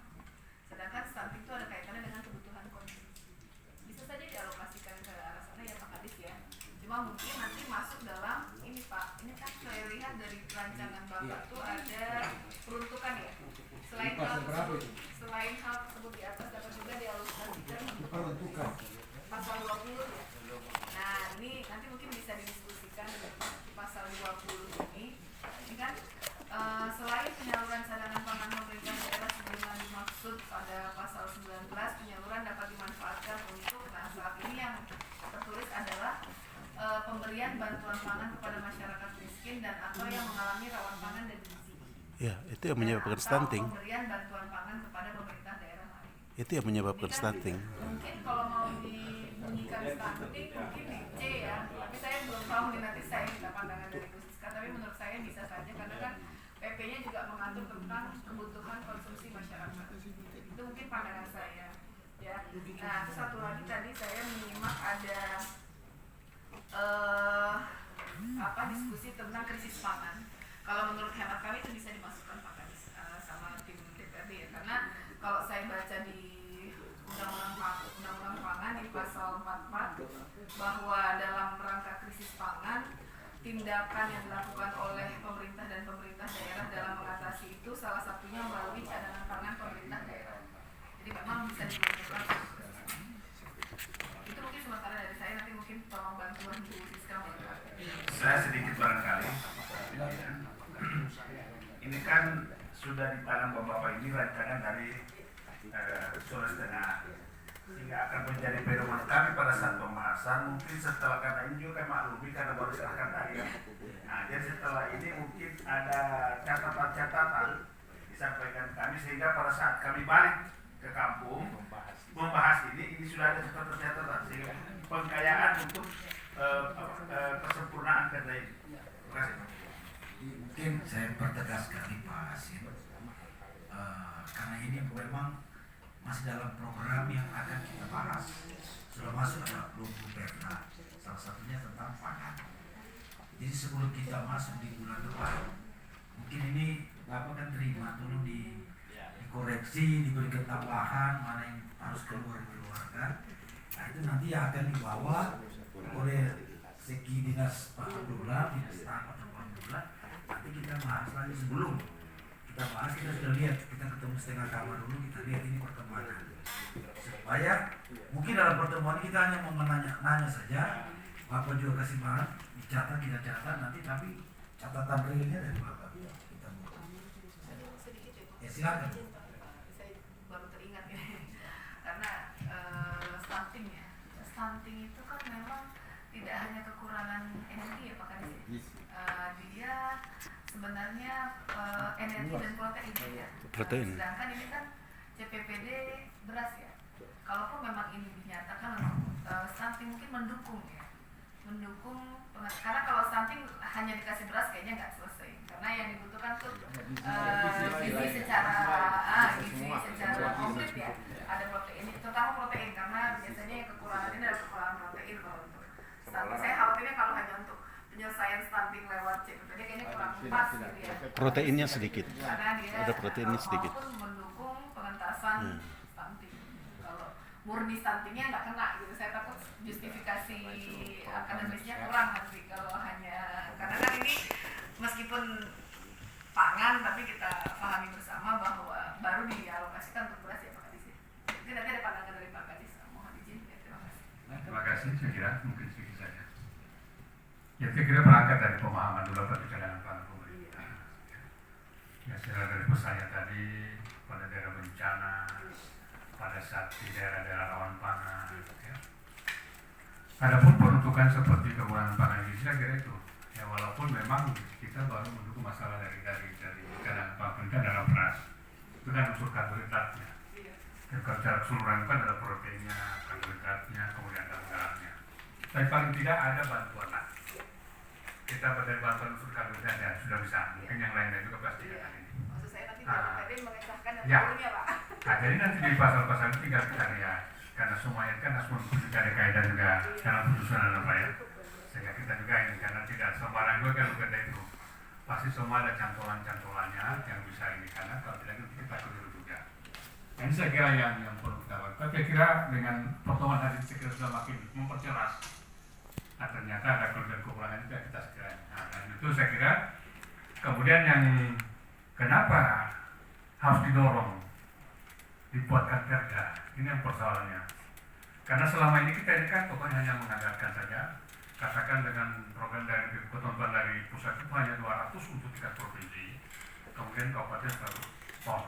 Sedangkan stunting itu ada kaitannya dengan kebutuhan konsumsi. Bisa saja dialokasikan ke arah sana ya Pak Kadis ya. Cuma mungkin nanti masuk dalam ini Pak. Ini kan saya lihat dari rancangan Bapak itu ada peruntukan ya. Selain hal tersebut di atas dapat juga dialokasikan untuk pasal 20 ya. Nah ini nanti mungkin bisa didiskusikan dengan pasal 20 ini. Ini kan selain penyaluran cadangan pangan pemerintah daerah sebagaimana dimaksud pada pasal 19, penyaluran dapat dimanfaatkan untuk, nah saat ini yang tertulis adalah pemberian bantuan pangan kepada masyarakat miskin dan atau yang mengalami rawan pangan dan gizi. Ya, itu yang menyebabkan stunting. Pemberian bantuan pangan kepada pemerintah daerah lain. Itu yang menyebabkan stunting. Mungkin kalau mau dibunyikan stunting mungkin di C ya. Tapi saya belum tahu nih, nanti saya minta pandangan dari Bu Siska. Tapi menurut saya bisa saja karena kan PP-nya juga mengatur tentang kebutuhan konsumsi masyarakat. Itu mungkin pandangan saya. Ya. Nah, terus satu lagi tadi saya menyimak ada diskusi tentang krisis pangan. Kalau menurut hemat kami itu bisa dimasukkan Pak Kadis sama tim DPRD ya, karena kalau saya baca di Undang-Undang Pangan di pasal 44 bahwa dalam rangka krisis pangan tindakan yang dilakukan oleh pemerintah dan pemerintah daerah dalam mengatasi itu salah satunya melalui cadangan pangan pemerintah daerah. Jadi memang bisa dilakukan. Itu mungkin sementara dari saya, nanti mungkin tolong bantuan Bu Siska. Saya sedikit barangkali. Ini kan sudah di tangan Bapak ini rancangan dari Sulawesi Tengah, sehingga akan menjadi pedoman kami pada saat pembahasan. Mungkin setelah, karena ini juga maklumi karena baru serahkan tadi ya. Nah, jadi setelah ini mungkin ada catatan-catatan disampaikan kami, sehingga pada saat kami balik ke kampung membahas ini sudah ada catatan-catatan sehingga pengkayaan untuk kesempurnaan kerja ini. Terima kasih. Mungkin saya pertegas sekali Pak Hasim, karena ini memang masih dalam program yang akan kita bahas. Sudah masuk dalam 20 perda, salah satunya tentang pangan. Jadi sebelum kita masuk di bulan depan, mungkin ini Bapak kan terima dulu dikoreksi, diberikan tambahan mana yang harus dikeluarkan. Nah itu nanti akan dibawa oleh segi dinas Pak Abdullah, dinas Pak Abdullah. Nanti kita bahas lagi sebelum kita bahas, kita sudah lihat, kita ketemu setengah kamar dulu, kita lihat ini perkembangan supaya mungkin dalam pertemuan kita hanya mau nanya saja. Bapak juga kasih bahan, dicatat, kita catat nanti, tapi catatan realnya dari Bapak kita buat. Ya silakan. Saya baru teringat ya, karena stunting ya, stunting itu kan memang tidak hanya kekurangan energi ya Pak Kadis. Dia sebenarnya energi dan protein ya. Sedangkan ini kan CPPD beras ya. Kalaupun memang ini dinyatakan stunting mungkin mendukung ya, karena kalau stunting hanya dikasih beras kayaknya nggak selesai, karena yang dibutuhkan tuh gizi secara komplit ya. Ada protein, terutama protein, karena biasanya yang kekurangan ini adalah kekurangan protein kalau untuk stunting. Saya khawatirnya kalau hanya untuk penyelesaian stunting lewat CPPD kayaknya kurang pas gitu ya. Proteinnya sedikit. Karena dia ada proteinnya sedikit. Walaupun mendukung pengentasan stunting. Kalau murni stuntingnya nggak kena gitu. Saya takut justifikasi akademisnya kurang nanti kalau hanya, karena kan ini meskipun pangan tapi kita pahami bersama bahwa baru dialokasikan untuk beras ya Pak Kadis. Mungkin nanti ada pandangan dari Pak Kadis. Mohon izin ya, terima kasih. Terima kasih, saya kira mungkin sedikit saja. Ya, saya kira berangkat dari pemahaman dulu pada cadangan pangan pemerintah. Ya, secara dari pesannya tadi pada daerah bencana, pada saat di daerah-daerah rawan pangan. Ya. Adapun peruntukan seperti kekurangan pangan gizi, saya kira itu. Ya, walaupun memang kita baru mendukung masalah dari cadangan pangan pemerintah dalam beras. dengan unsur karbohidratnya. Dan kalau secara keseluruhan kan ada proteinnya, karbohidratnya, kemudian ada garamnya. Tapi paling tidak ada bantuan lah. Kita pada bantuan unsur karbohidrat ya sudah bisa. Mungkin yang lainnya juga pasti ada ini. Maksud saya nanti BPKD mengesahkan Ya. turunnya Pak. Nah, jadi nanti di pasal-pasal itu tinggal kita lihat. Karena semua itu kan harus mengikuti kaidah juga dalam penyusunan apa ya. Sehingga kita juga ini karena tidak sembarang juga kan bukan itu. Pasti semua ada cantolan-cantolannya yang bisa ini karena kalau tidak itu kita keliru juga. Ini saya kira yang perlu kita lakukan. Saya kira dengan pertemuan hari ini saya kira sudah makin memperjelas. Nah, ternyata ada kelebihan-kekurangan juga kita sekiranya. Nah, dan itu saya kira kemudian yang kenapa harus didorong dibuatkan perda, ini yang persoalannya. Karena selama ini kita ini kan pokoknya hanya menganggarkan saja, katakan dengan program dari ketentuan dari pusat itu hanya 200 untuk tingkat provinsi, kemudian kabupaten 100 ton.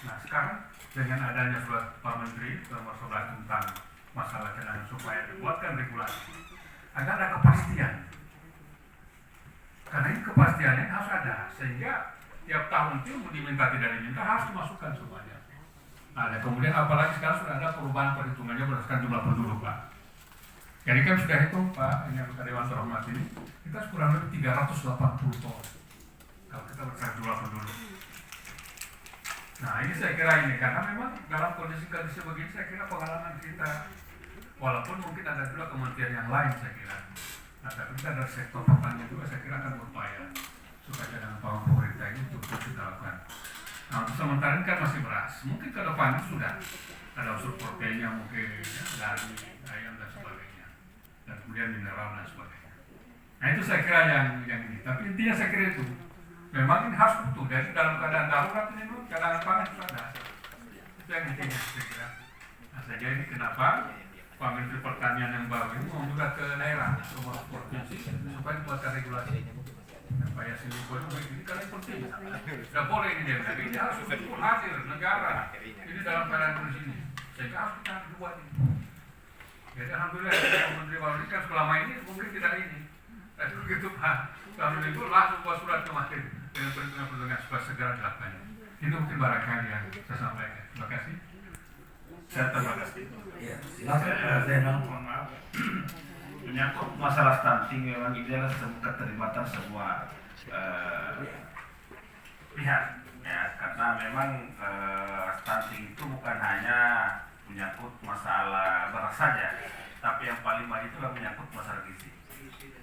Nah sekarang dengan adanya surat Pak Menteri nomor 11 tentang masalah cadangan supaya dibuatkan regulasi agar ada kepastian. Karena ini kepastiannya harus ada sehingga tiap tahun itu diminta tidak diminta harus dimasukkan semuanya. Nah, dan kemudian apalagi sekarang sudah ada perubahan perhitungannya berdasarkan jumlah penduduk, Pak. Jadi kan sudah hitung, Pak, ini anggota Dewan Terhormat ini, kita kurang lebih 380 ton. Kalau kita berdasarkan jumlah penduduk. Nah, ini saya kira ini, karena memang dalam kondisi-kondisi begini, saya kira pengalaman kita, walaupun mungkin ada juga kementerian yang lain, saya kira. Nah, tapi kita dari sektor pertanian juga, saya kira akan berupaya supaya cadangan pangan pemerintah ini untuk kita lakukan. Nah, untuk sementara ini kan masih beras. Mungkin ke depan sudah ada unsur proteinnya, mungkin ya, daging, ayam dan sebagainya, dan kemudian mineral dan sebagainya. Nah itu saya kira yang ini. Tapi intinya saya kira itu memang ini harus utuh. Jadi dalam keadaan darurat ini memang cadangan pangan itu ada. Itu yang intinya saya kira. Nah saja ini kenapa Pak Menteri Pertanian yang baru ini mau juga ke daerah, ke provinsi supaya membuatkan regulasi. Supaya sini buat ini karena penting. Tidak boleh ini dia. Ini harus betul hadir negara. Ini dalam keadaan kondisi ini. Sehingga harus kita buat ini. Jadi alhamdulillah Pak Menteri baru ini kan selama ini mungkin tidak ini. Tapi begitu Pak lalu itu langsung buat surat ke Menteri dengan perhitungan supaya segera dilakukan. Itu mungkin barangkali yang saya sampaikan. Terima kasih. Saya terima kasih. Ya, silakan Pak Zainal. Mohon maaf. Menyangkut masalah stunting memang ini adalah keterlibatan semua pihak ya, karena memang stunting itu bukan hanya menyangkut masalah beras saja, tapi yang paling banyak itu menyangkut masalah gizi.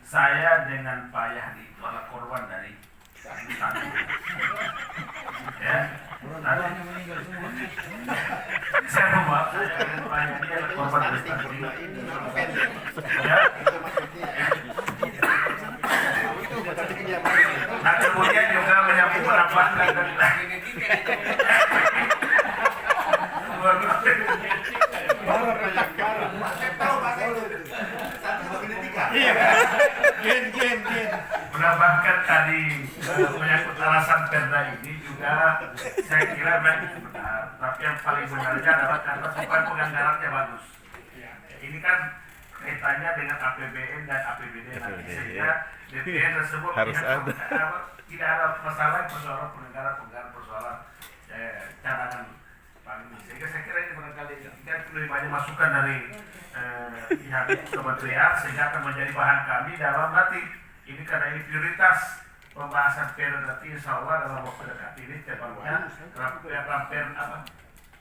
Saya dengan Pak Yahdi itu adalah korban dari stunting. Ya, saya mohon saya dengan Pak Yahdi adalah korban dari stunting. Ya. Nah kemudian juga menyambung menambahkan menambahkan tadi menyangkut alasan perda ini juga saya kira baik benar, tapi yang paling benarnya adalah karena bukan penganggarannya bagus. Ini kan kaitannya dengan APBN dan APBD nanti sehingga DPR tersebut tidak ada masalah persoalan penganggaran persoalan cadangan pangan. Sehingga saya kira ini barangkali kita lebih banyak masukan dari pihak kementerian sehingga akan menjadi bahan kami dalam nanti ini karena ini prioritas pembahasan perda nanti insya Allah dalam waktu dekat ini tepatnya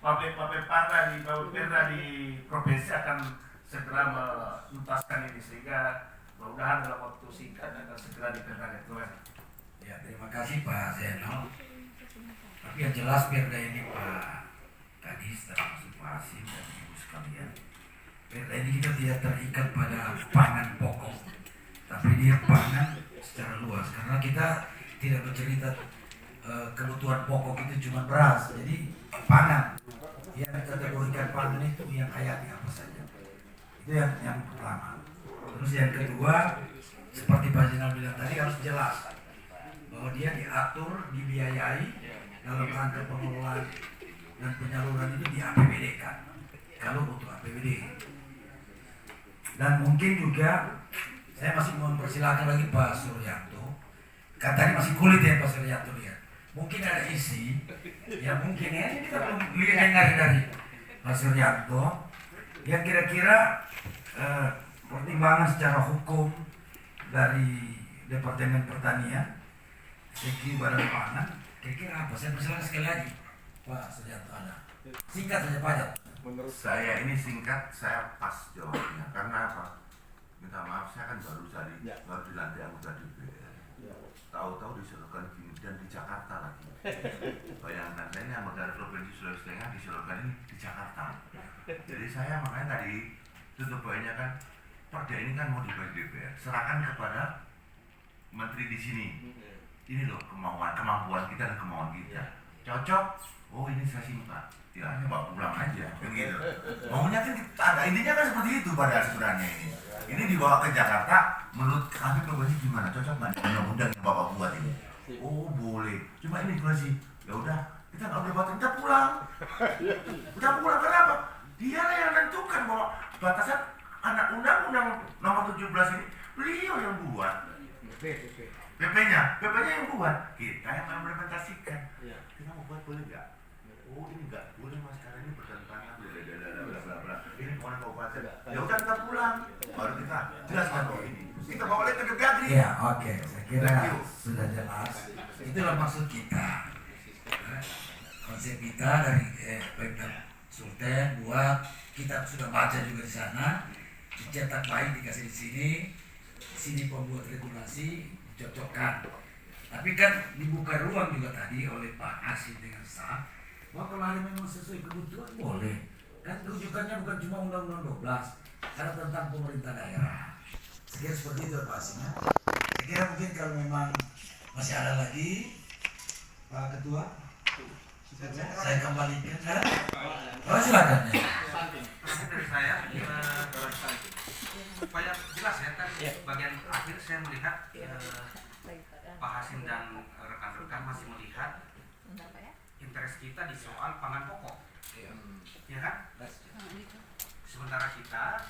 pabrik perda di provinsi akan segera menuntaskan ini sehingga mudah-mudahan dalam waktu singkat akan segera dikerjakan. Ya, terima kasih Pak Zainal. Tapi yang jelas perda ini Pak Kadis termasuk Pak Hasim dan Ibu sekalian, perda ini kita tidak terikat pada pangan pokok, tapi dia pangan secara luas karena kita tidak bercerita kebutuhan pokok itu cuma beras, jadi pangan yang kategorikan pangan itu yang hayati apa saja. Itu yang pertama. Terus yang kedua, seperti Pak Zainal bilang tadi harus jelas bahwa dia diatur, dibiayai dalam rangka pengelolaan dan penyaluran itu di APBD kan. Kalau untuk APBD. Dan mungkin juga saya masih mau mempersilahkan lagi Pak Suryanto. Kan tadi masih kulit ya Pak Suryanto lihat. mungkin ada isi, ya mungkin ya ini kita belum dengar dari Mas Suryanto yang kira-kira pertimbangan secara hukum dari Departemen Pertanian, Segi Badan Pangan, kira-kira apa? Saya persilakan sekali lagi, Pak Suryanto ada. Singkat saja Pak. Menurut saya ini singkat, saya pas jawabnya. Karena apa? Minta maaf, saya kan baru dilantik anggota DPR. Tahu-tahu diseluruhkan gini dan di Jakarta lagi. Bayangkan, saya ini anggota Provinsi Sulawesi Tengah diseluruhkan ini di Jakarta. Jadi saya makanya tadi tutup poinnya kan, Perda ini kan mau dibagi DPR, serahkan kepada menteri di sini. Ini loh kemampuan kita dan kemauan kita. Cocok? Oh ini saya simpan. Ya coba pulang aja, begitu. Maunya kan ada intinya kan seperti itu pada sebenarnya ini. Ini dibawa ke Jakarta, menurut kami provinsi gimana? Cocok nggak undang-undang yang Bapak buat ini? Oh boleh. Cuma ini sih, ya udah kita nggak boleh batas, kita pulang. Kita pulang kenapa? Dia lah yang menentukan bahwa batasan anak undang-undang nomor 17 ini beliau yang buat. PP-nya yang buat. Kita yang mengimplementasikan. Kita mau buat boleh nggak? Oh ini nggak boleh mas karena ini bertentangan bla. Ini kemana kabupaten? Ya udah kita pulang. Baru kita jelaskan bahwa ini. Kita bawa lagi ke Depdagri. Ya oke, saya kira sudah jelas. Itulah maksud kita. Konsep kita dari Pemda Sultan buat kita sudah baca juga di sana, dicetak baik dikasih di sini pembuat regulasi dicocokkan. Tapi kan dibuka ruang juga tadi oleh Pak Hasim dengan sah bahwa kalau ada memang sesuai kebutuhan boleh. Kan rujukannya bukan cuma Undang-Undang 12, karena tentang pemerintah daerah. Sekira seperti itu Pak Hasim. Saya kira mungkin kalau memang masih ada lagi Pak Ketua, saya kembalikan. Oh silakan. Dari saya supaya jelas ya kan bagian akhir saya melihat Pak Hasim dan rekan-rekan masih melihat interest kita di soal pangan pokok, ya kan? Sementara kita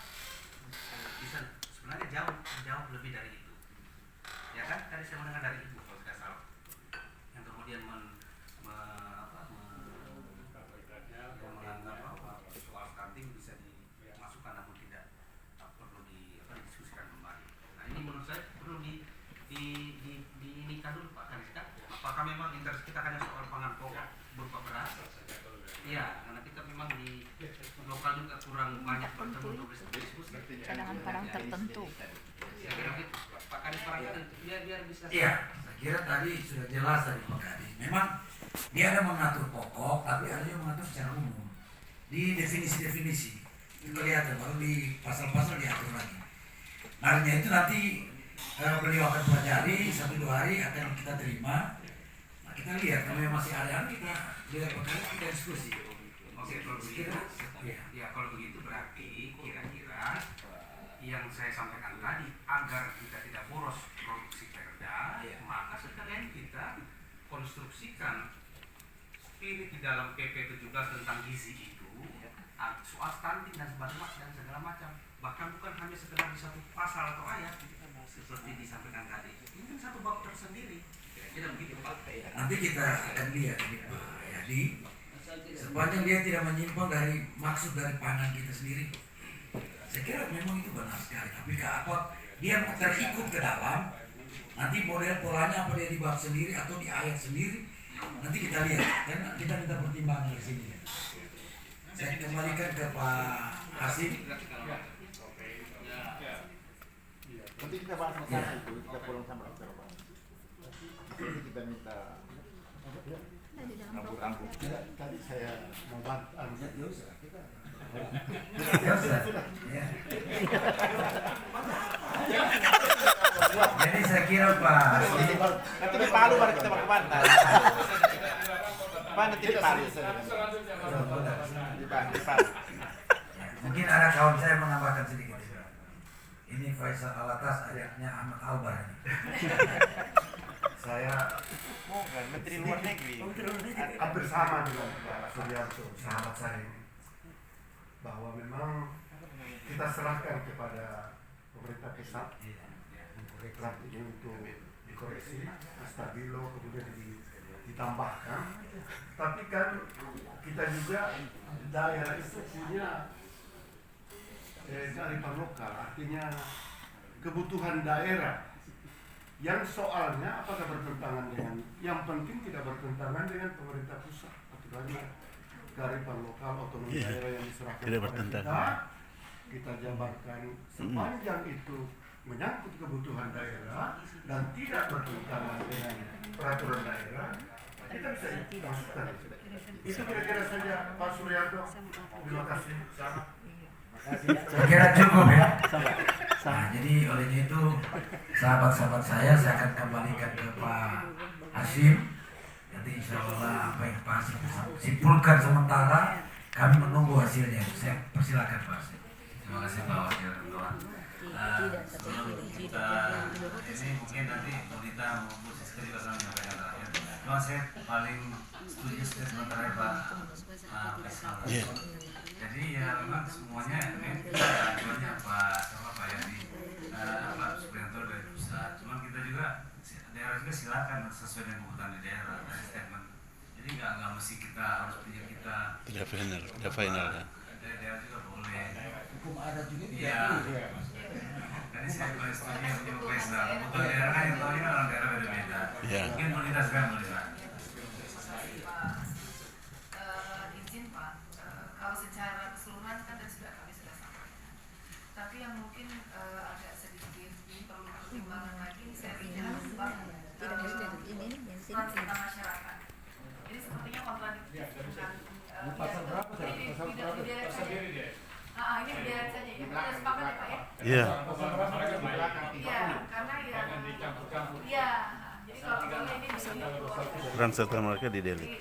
bisa sebenarnya jauh lebih dari itu, ya kan? Tadi saya mendengar dari Ibu kalau tidak salah, yang kemudian menganggap bahwa soal stunting bisa dimasukkan namun tidak perlu didiskusikan kembali. Nah ini menurut saya perlu diinikan dulu Pak Kaniska. Apakah memang interest kita hanya soal pangan pokok berupa beras? Iya, karena kita memang di lokal juga kurang banyak bertemu untuk diskusi. Cadangan barang tertentu. Ya kira gitu. Pak Kadis barangkali biar bisa. Iya, saya kira tadi sudah jelas dari Pak Kadis. Memang dia ada mengatur pokok, tapi ada yang mengatur secara umum. Di definisi-definisi itu kelihatan, baru di pasal-pasal diatur lagi. Narnya itu nanti beliau akan pelajari 1-2 hari akan kita terima. Nah, kita lihat kalau yang masih ada kita lihat perkara kita diskusi. Oke, kalau begitu, ya kalau begitu berarti kira-kira yang saya sampaikan tadi agar kita tidak boros produksi Perda, maka sekalian kita konstruksikan spirit di dalam PP 17 tentang gizi itu, soal stunting dan segala macam, bahkan bukan hanya sekedar di satu pasal atau ayat seperti disampaikan tadi. Ini satu bab tersendiri. Kira-kira begitu Pak. Nanti kita akan lihat ini Pak Yadi, sepanjang dia tidak menyimpang dari maksud dari pangan kita sendiri. Saya kira memang itu benar sekali. Tapi apa dia terikut ke dalam, nanti model polanya apa dia di bab sendiri atau di ayat sendiri, nanti kita lihat. Karena kita minta pertimbangan di sini. Saya kembalikan ke Pak Hasim. Nanti kita bahas masalah itu, kita pulang sama dokter Pak. Nanti kita minta rambut-rambut. Tadi saya mau bantu. Jadi saya kira Pak, nanti di Palu baru kita ke Banten. Pak nanti di Palu. Di Palu. Mungkin ada kawan saya menambahkan sedikit. Ini Faisal Alatas, ayahnya Ahmad Albar. Saya Menteri Luar Negeri. Hampir sama dengan Pak Suryanto, sahabat saya ini. Bahwa memang kita serahkan kepada pemerintah pusat draft ini untuk dikoreksi, stabilo, kemudian ditambahkan, tapi kan kita juga daerah itu punya kearifan lokal, artinya kebutuhan daerah yang soalnya apakah bertentangan dengan, yang penting tidak bertentangan dengan pemerintah pusat, aturannya kearifan lokal otonomi daerah yang diserahkan kepada kita jabarkan sepanjang itu menyangkut kebutuhan daerah dan tidak bertentangan dengan peraturan daerah, kita bisa masukkan. Itu kira-kira saja Pak Suryanto. Terima kasih. Saya kira cukup ya. Nah, jadi olehnya itu sahabat-sahabat saya akan kembalikan ke Pak Hashim. Nanti insya Allah apa yang Pak Hashim simpulkan sementara, kami menunggu hasilnya. Saya persilakan Pak Hashim. Terima kasih Pak Wakil Ketua. Sebelum kita ini mungkin nanti pemerintah maupun Siska juga akan menyampaikan terakhir. Cuma saya paling setuju statement terakhir Pak Faisal. Jadi ya memang semuanya ini acuannya Pak Yani, Pak Supriyanto dari pusat. Cuma kita juga daerah juga silakan sesuai dengan kebutuhan di daerah dari statement. Jadi nggak mesti kita harus punya kita. Tidak final ya. Daerah juga boleh. Hukum adat juga iya. Tadi saya paling setuju yang punya Faisal. Kebutuhan daerah kan yang tahu ini orang daerah beda-beda. Iya. Mungkin pemerintah sekarang boleh Pak. Izin Pak, kalau secara keseluruhan kan tadi kami sudah sampaikan. Tapi yang mungkin agak sedikit perlu pertimbangan lagi, saya pikir sebab peran serta masyarakat. Ini sepertinya kontradiktif dengan pasal berapa? Pasal berapa? ini berderet saja ya. Kita sepakat ya Pak ya? Iya. Iya, karena ya. Iya. Jadi kalau ini Peran serta mereka di delete,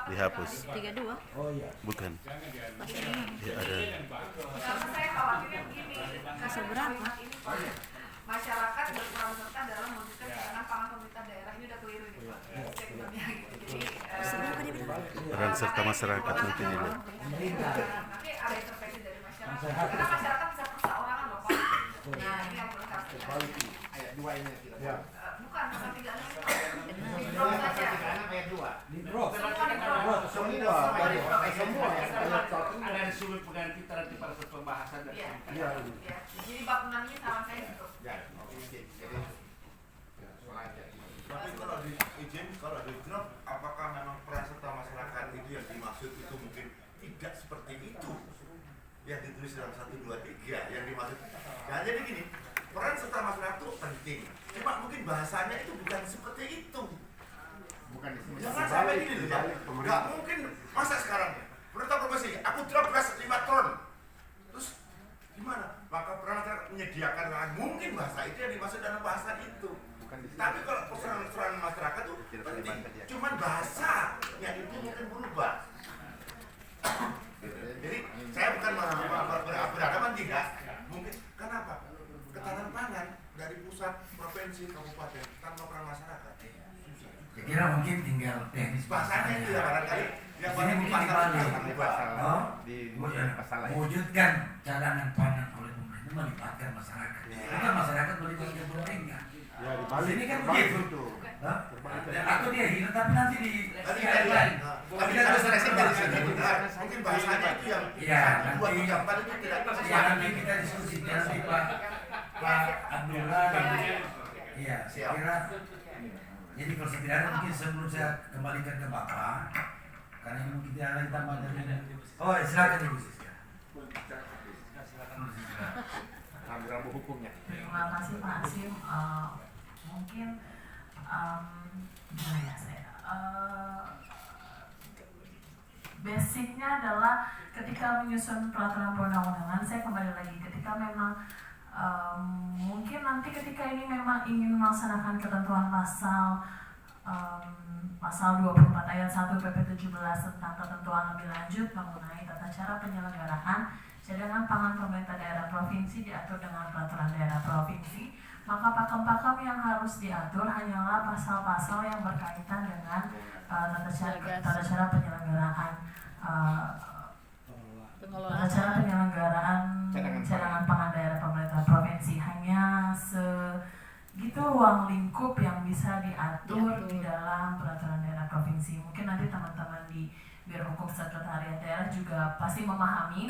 dihapus. 32. Oh iya. Bukan. Ya ada. Karena saya khawatirnya begini. Pasal berapa? Masyarakat berperan serta dalam mewujudkan ketahanan pangan pemerintah daerah, ini udah keliru ini Pak. Statementnya gitu. Jadi Peran serta masyarakat nanti dilihat. nanti ada intervensi dari masyarakat. Karena masyarakat bisa perseorangan loh Pak. Nah ini yang perlu harus kita. Ayat 2 ini Ya. Bukan, pasal 36 di drop saja. ayat 2. Di drop. Semua di drop. Semua. Ada di sudut pengganti nanti pada saat pembahasan dan Iya. Jadi bab 6 ini saran saya gitu. ya, oke. Jadi soal aja. Tapi kalau di izin, kalau di drop, apakah memang peran serta masyarakat itu yang dimaksud itu mungkin tidak seperti itu yang ditulis dalam 1, 2, 3 yang dimaksud. Nah jadi gini, peran serta masyarakat itu penting. Cuma mungkin bahasanya itu bukan seperti itu. Bukan di sini. Jangan sampai gini loh ya. Nggak mungkin masa sekarang pemerintah provinsi, aku drop beras 5 ton. Terus gimana? Maka peran masyarakat menyediakan lahan. Mungkin bahasa itu yang dimaksud dalam bahasa itu. Tapi kalau persoalan masyarakat itu penting. Cuman bahasanya itu mungkin berubah. Jadi saya bukan beragama tidak. Mungkin kenapa? Ketahanan pangan dari pusat, provinsi, kabupaten tanpa peran masyarakat. Saya kira mungkin tinggal teknis Bahasanya itu ya barangkali. Yang Ini mungkin dibalik. pasal Mewujudkan cadangan pangan oleh pemerintah melibatkan masyarakat. Bukan masyarakat melibatkan pemerintah. Ya dibalik. Ini kan Dibalik begitu. itu. Atau dia hilang tapi nanti di lain. Tapi kita harus seleksi dari sini. Mungkin bahasanya itu yang Iya, buat nanti ucapan itu tidak ya nanti kita diskusikan nanti Pak Abdullah dan iya, saya kira jadi kalau sekiranya mungkin sebelum saya kembalikan ke Bapak karena ini mungkin tidak ada tambah dari oh silakan Ibu Siska. Ambil hukumnya. Terima kasih Pak Hashim. Mungkin gimana ya saya? Basicnya adalah ketika menyusun peraturan perundang-undangan, saya kembali lagi ketika memang mungkin nanti ketika ini memang ingin melaksanakan ketentuan pasal 24 ayat 1 PP 17 tentang ketentuan lebih lanjut mengenai tata cara penyelenggaraan cadangan pangan pemerintah daerah provinsi diatur dengan peraturan daerah provinsi, maka pakem-pakem yang harus diatur hanyalah pasal-pasal yang berkaitan dengan tata cara penyelenggaraan cadangan pangan daerah pemerintah provinsi. Hanya segitu ruang lingkup yang bisa diatur di dalam peraturan daerah provinsi. Mungkin nanti teman-teman di Biro Hukum Sekretariat Daerah juga pasti memahami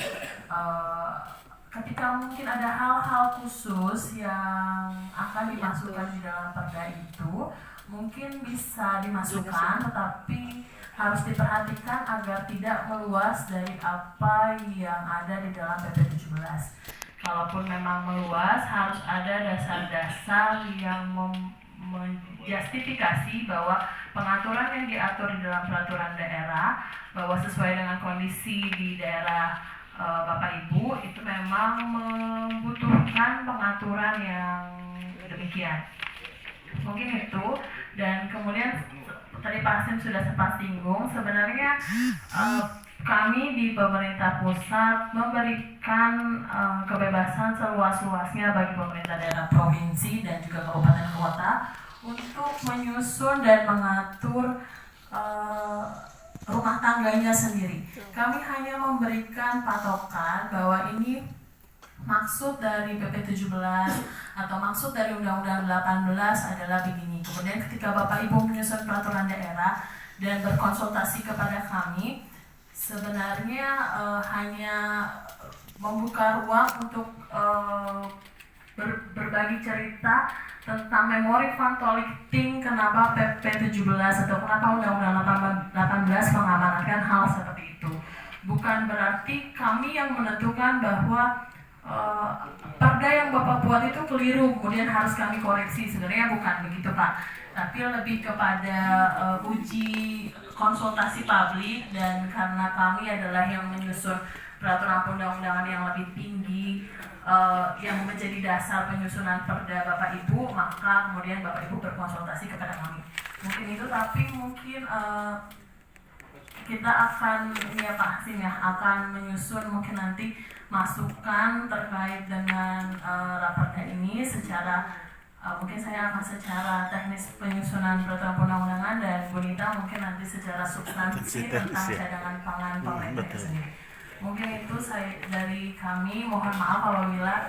ketika mungkin ada hal-hal khusus yang akan dimasukkan di dalam perda itu, mungkin bisa dimasukkan, tetapi harus diperhatikan agar tidak meluas dari apa yang ada di dalam PP 17. Kalaupun memang meluas, harus ada dasar-dasar yang menjustifikasi bahwa pengaturan yang diatur di dalam peraturan daerah, bahwa sesuai dengan kondisi di daerah Bapak Ibu itu memang membutuhkan pengaturan yang demikian. Mungkin itu. Dan kemudian tadi Pak Hasim sudah sempat singgung, sebenarnya kami di pemerintah pusat memberikan kebebasan seluas-luasnya bagi pemerintah daerah provinsi dan juga kabupaten kota untuk menyusun dan mengatur rumah tangganya sendiri. Kami hanya memberikan patokan bahwa ini maksud dari PP 17 atau maksud dari Undang-Undang 18 adalah begini. Kemudian ketika Bapak Ibu menyusun peraturan daerah dan berkonsultasi kepada kami, sebenarnya hanya membuka ruang untuk berbagi cerita tentang memori fund collecting, kenapa PP 17 atau kenapa Undang-Undang 18 mengamanatkan hal seperti itu. Bukan berarti kami yang menentukan bahwa perda yang Bapak buat itu keliru, kemudian harus kami koreksi. Sebenarnya bukan begitu Pak, tapi lebih kepada uji konsultasi publik, dan karena kami adalah yang menyusun peraturan perundang-undangan yang lebih tinggi yang menjadi dasar penyusunan perda Bapak Ibu, maka kemudian Bapak Ibu berkonsultasi kepada kami. Mungkin itu, tapi mungkin kita akan, ya Pak Hasim ya, akan menyusun mungkin nanti masukan terkait dengan raperda ini secara mungkin saya akan secara teknis penyusunan peraturan perundang-undangan, dan Bu Nita mungkin nanti secara substansi tentang cadangan pangan pemerintah itu sendiri. Mungkin itu saya dari kami, mohon maaf apabila